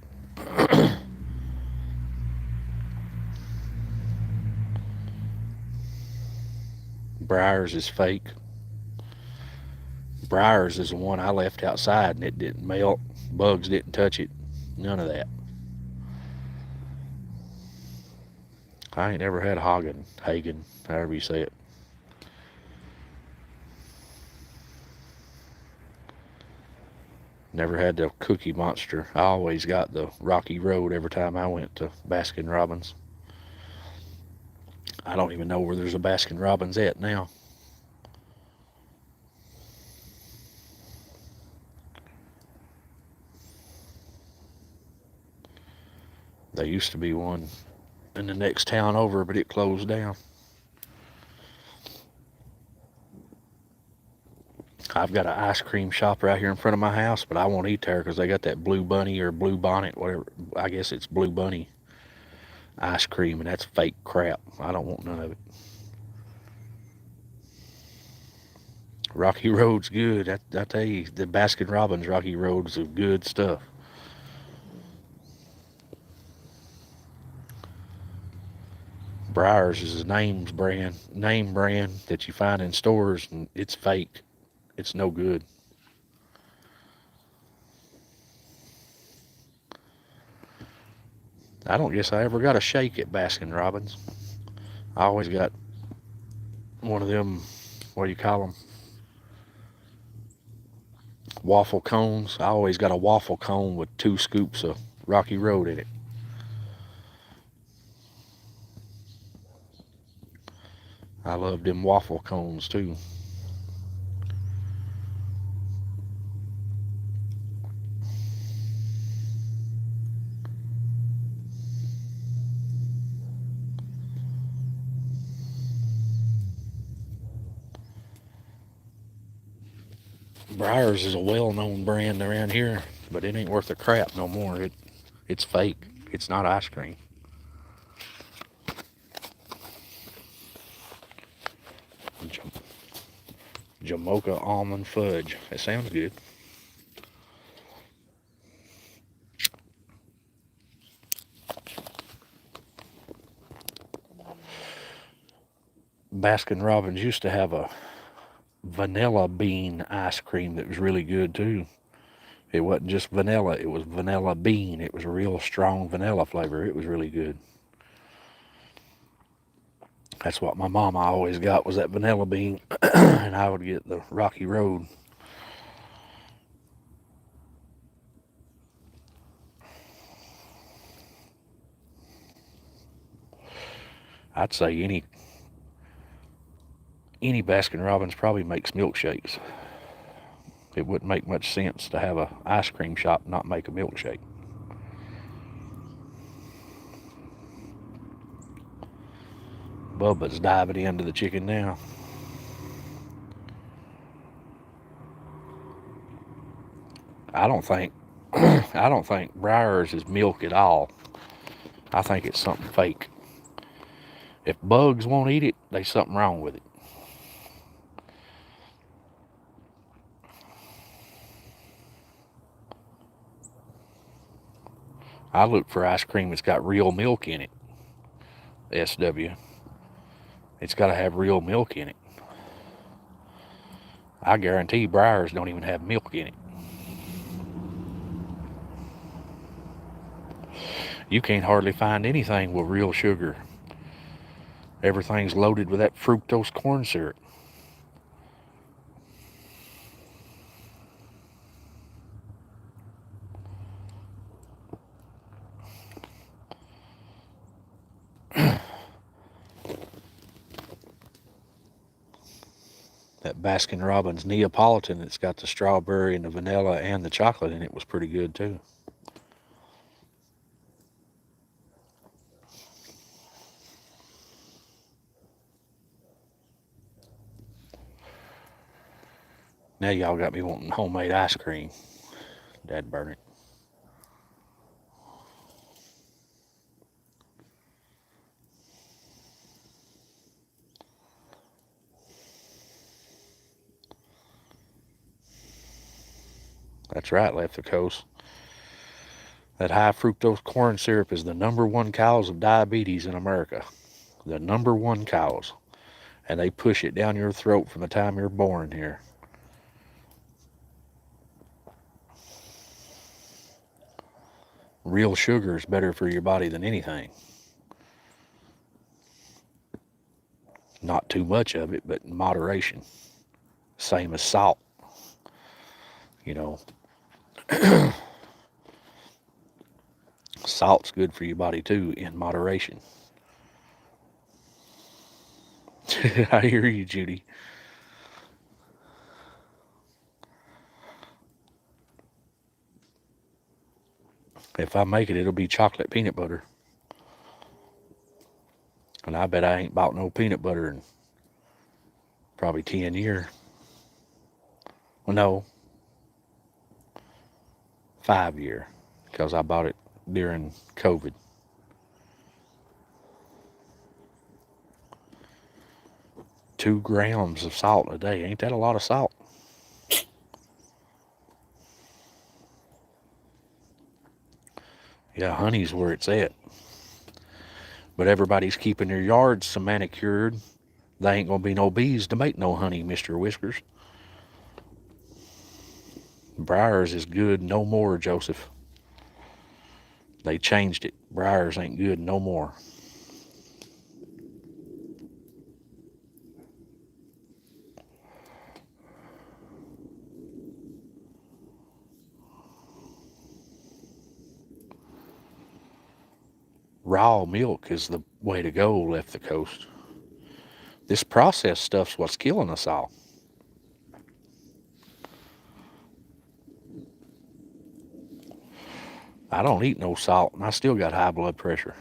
Breyers is fake. Breyers is the one I left outside and it didn't melt. Bugs didn't touch it. None of that. I ain't never had Hagen, however you say it. Never had the Cookie Monster. I always got the Rocky Road every time I went to Baskin Robbins. I don't even know where there's a Baskin Robbins at now. There used to be one in the next town over, but it closed down. I've got an ice cream shop right here in front of my house, but I won't eat there because they got that Blue Bunny or Blue Bonnet, whatever. I guess it's Blue Bunny ice cream, and that's fake crap. I don't want none of it. Rocky Road's good. I tell you, the Baskin Robbins Rocky Road's is good stuff. Breyers is a name brand that you find in stores, and it's fake. It's no good. I don't guess I ever got a shake at Baskin Robbins. I always got one of them, what do you call them? Waffle cones. I always got a waffle cone with 2 scoops of Rocky Road in it. I love them waffle cones too. Breyers is a well-known brand around here, but it ain't worth a crap no more. It's fake. It's not ice cream. Jamocha almond fudge. That sounds good. Baskin Robbins used to have a vanilla bean ice cream that was really good too. It wasn't just vanilla, it was vanilla bean. It was a real strong vanilla flavor. It was really good. That's what my mama always got, was that vanilla bean. And I would get the Rocky Road. I'd say any Baskin Robbins probably makes milkshakes. It wouldn't make much sense to have an ice cream shop not make a milkshake. Bubba's diving into the chicken now. I don't think I don't think Breyers is milk at all. I think it's something fake. If bugs won't eat it, there's something wrong with it. I look for ice cream that's got real milk in it. SW. It's got to have real milk in it. I guarantee Breyers don't even have milk in it. You can't hardly find anything with real sugar. Everything's loaded with that fructose corn syrup. That Baskin Robbins Neapolitan that's got the strawberry and the vanilla and the chocolate in it was pretty good too. Now y'all got me wanting homemade ice cream. Dad burn it. That's right, Left the Coast. That high fructose corn syrup is the #1 cause of diabetes in America. The #1 cause. And they push it down your throat from the time you're born here. Real sugar is better for your body than anything. Not too much of it, but in moderation. Same as salt. You know, salt's good for your body too, in moderation. I hear you, Judy. If I make it, it'll be chocolate peanut butter. And I bet I ain't bought no peanut butter in probably 10 years. Well, no, 5 years, because I bought it during COVID. Two grams of salt a day. Ain't that a lot of salt? Yeah, honey's where it's at. But everybody's keeping their yards so manicured, they ain't gonna be no bees to make no honey, Mr. Whiskers. Breyers is good no more, Joseph. They changed it. Breyers ain't good no more. Raw milk is the way to go, Left the Coast. This processed stuff's what's killing us all. I don't eat no salt, and I still got high blood pressure.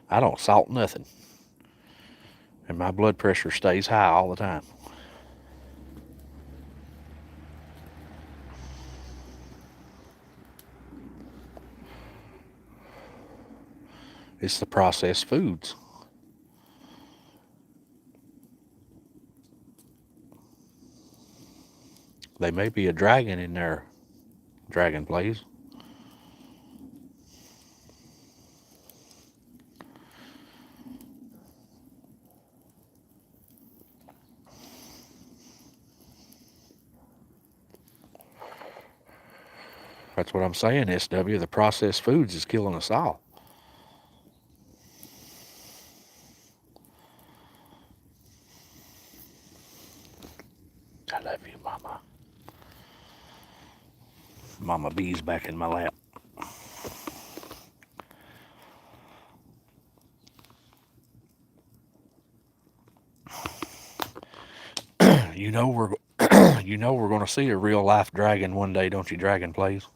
I don't salt nothing, and my blood pressure stays high all the time. It's the processed foods. They may be a dragon in there, dragon please. That's what I'm saying, SW. The processed foods is killing us all. I love you, Mama. Mama B's back in my lap. You know we're you know we're going to see a real life dragon one day, don't you, dragon please?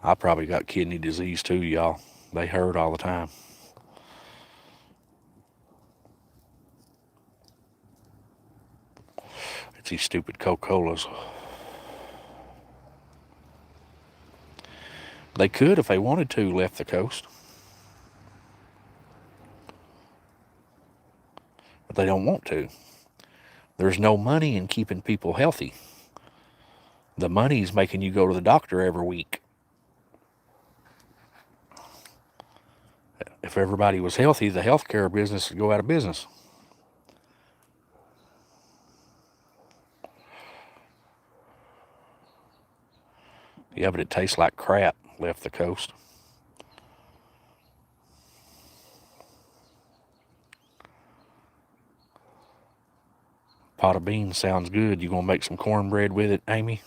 I probably got kidney disease too, y'all. They hurt all the time. these stupid Coca-Colas. They could, if they wanted to, left the coast. But they don't want to. There's no money in keeping people healthy. The money's making you go to the doctor every week. If everybody was healthy, the healthcare business would go out of business. Yeah, but it tastes like crap, left the coast. Pot of beans sounds good. You gonna make some cornbread with it, Amy?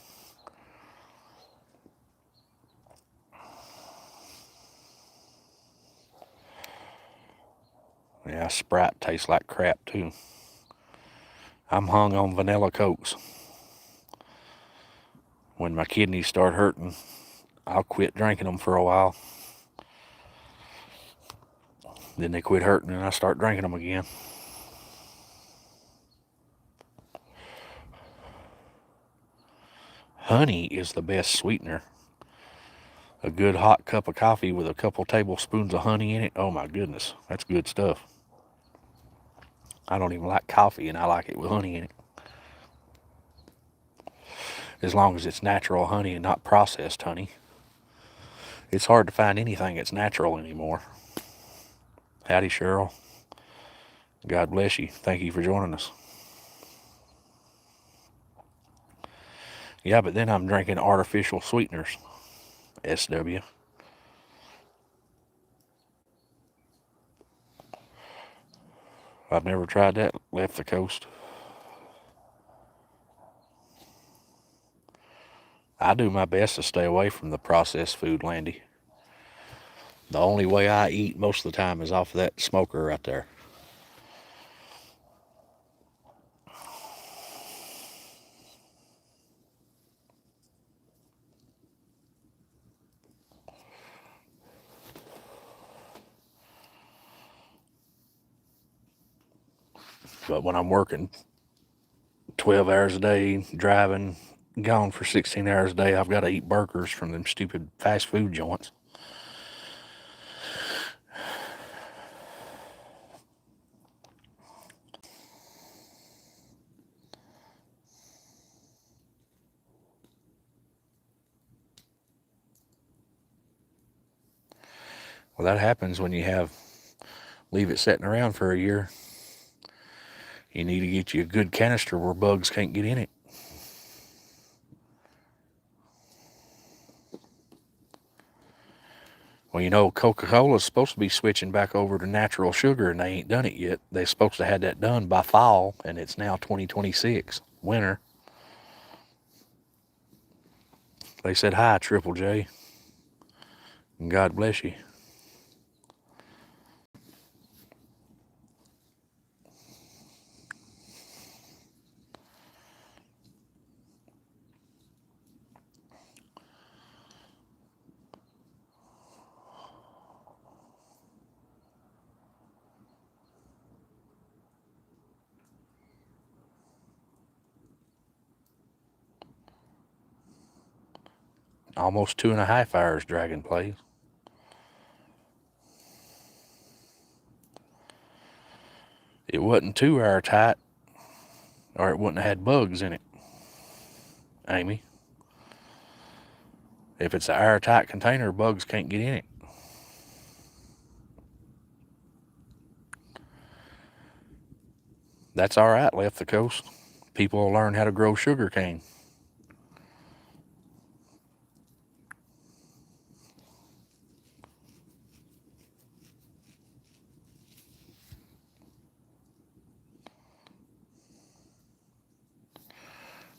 Yeah, Sprite tastes like crap too. I'm hung on vanilla Cokes. When my kidneys start hurting, I'll quit drinking them for a while. Then they quit hurting and I start drinking them again. Honey is the best sweetener. A good hot cup of coffee with a couple tablespoons of honey in it. Oh my goodness, that's good stuff. I don't even like coffee and I like it with honey in it. As long as it's natural honey and not processed honey. It's hard to find anything that's natural anymore. Howdy, Cheryl. God bless you. Thank you for joining us. Yeah, but then I'm drinking artificial sweeteners. SW. I've never tried that, left the coast. I do my best to stay away from the processed food, Landy. The only way I eat most of the time is off of that smoker right there. But when I'm working 12 hours a day, driving, gone for 16 hours a day, I've got to eat burgers from them stupid fast food joints. Well, that happens when you leave it sitting around for a year. You need to get you a good canister where bugs can't get in it. Well, you know, Coca-Cola is supposed to be switching back over to natural sugar, and they ain't done it yet. They're supposed to have that done by fall, and it's now 2026, winter. They said hi, Triple J, and God bless you. Almost 2.5 hours Dragon plays. It wasn't too airtight, or it wouldn't have had bugs in it, Amy. If it's an airtight container, bugs can't get in it. That's all right, left the coast. People will learn how to grow sugar cane.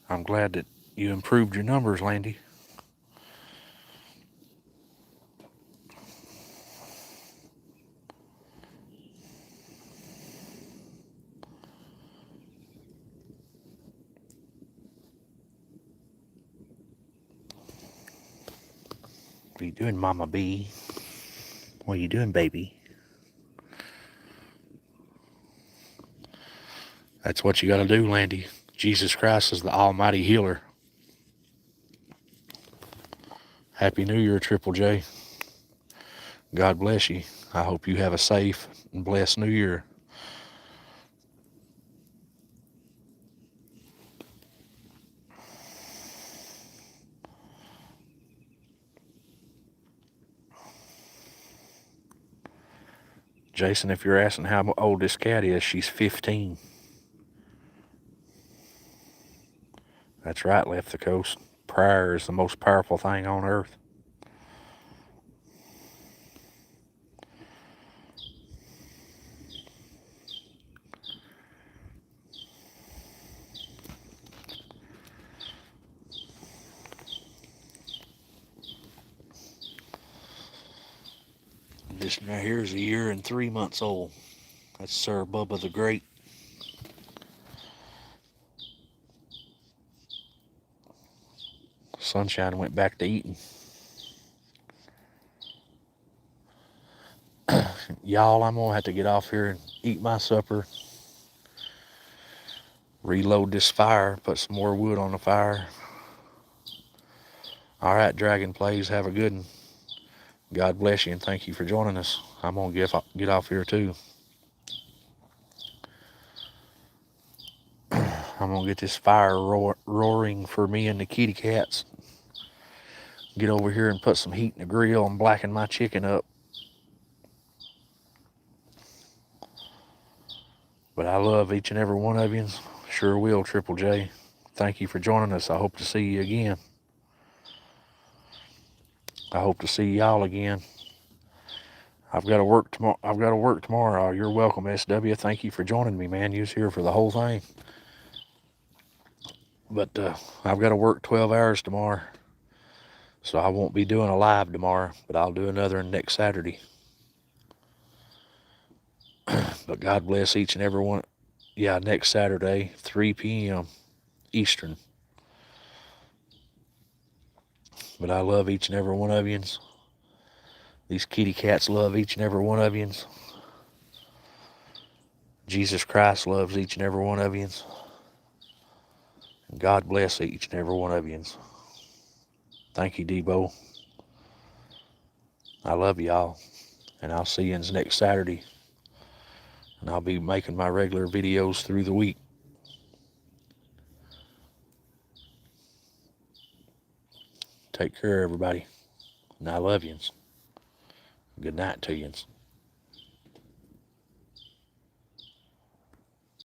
I'm glad that you improved your numbers, Landy. What are you doing, Mama Bee? What are you doing, baby? That's what you gotta do, Landy. Jesus Christ is the almighty healer. Happy New Year, Triple J. God bless you. I hope you have a safe and blessed New Year. Jason, if you're asking how old this cat is, she's 15. That's right, Left the Coast. Prayer is the most powerful thing on earth. This right here is 1 year and 3 months old. That's Sir Bubba the Great. Sunshine went back to eating. Y'all, I'm going to have to get off here and eat my supper. Reload this fire, put some more wood on the fire. All right, Dragon Plays, have a good one. God bless you and thank you for joining us. I'm going to get off here too. I'm going to get this fire roaring for me and the kitty cats. Get over here and put some heat in the grill and blacken my chicken up. But I love each and every one of you. Sure will, Triple J. Thank you for joining us. I hope to see you again. I hope to see y'all again. I've got to work tomorrow. You're welcome, SW. Thank you for joining me, man. You was here for the whole thing. But I've got to work 12 hours tomorrow. So I won't be doing a live tomorrow, but I'll do another next Saturday. But God bless each and every one. Yeah, next Saturday, 3 p.m. Eastern. But I love each and every one of you. These kitty cats love each and every one of you. Jesus Christ loves each and every one of you. And God bless each and every one of you. Thank you, Debo. I love y'all. And I'll see you next Saturday. And I'll be making my regular videos through the week. Take care, everybody. And I love you. Good night to you.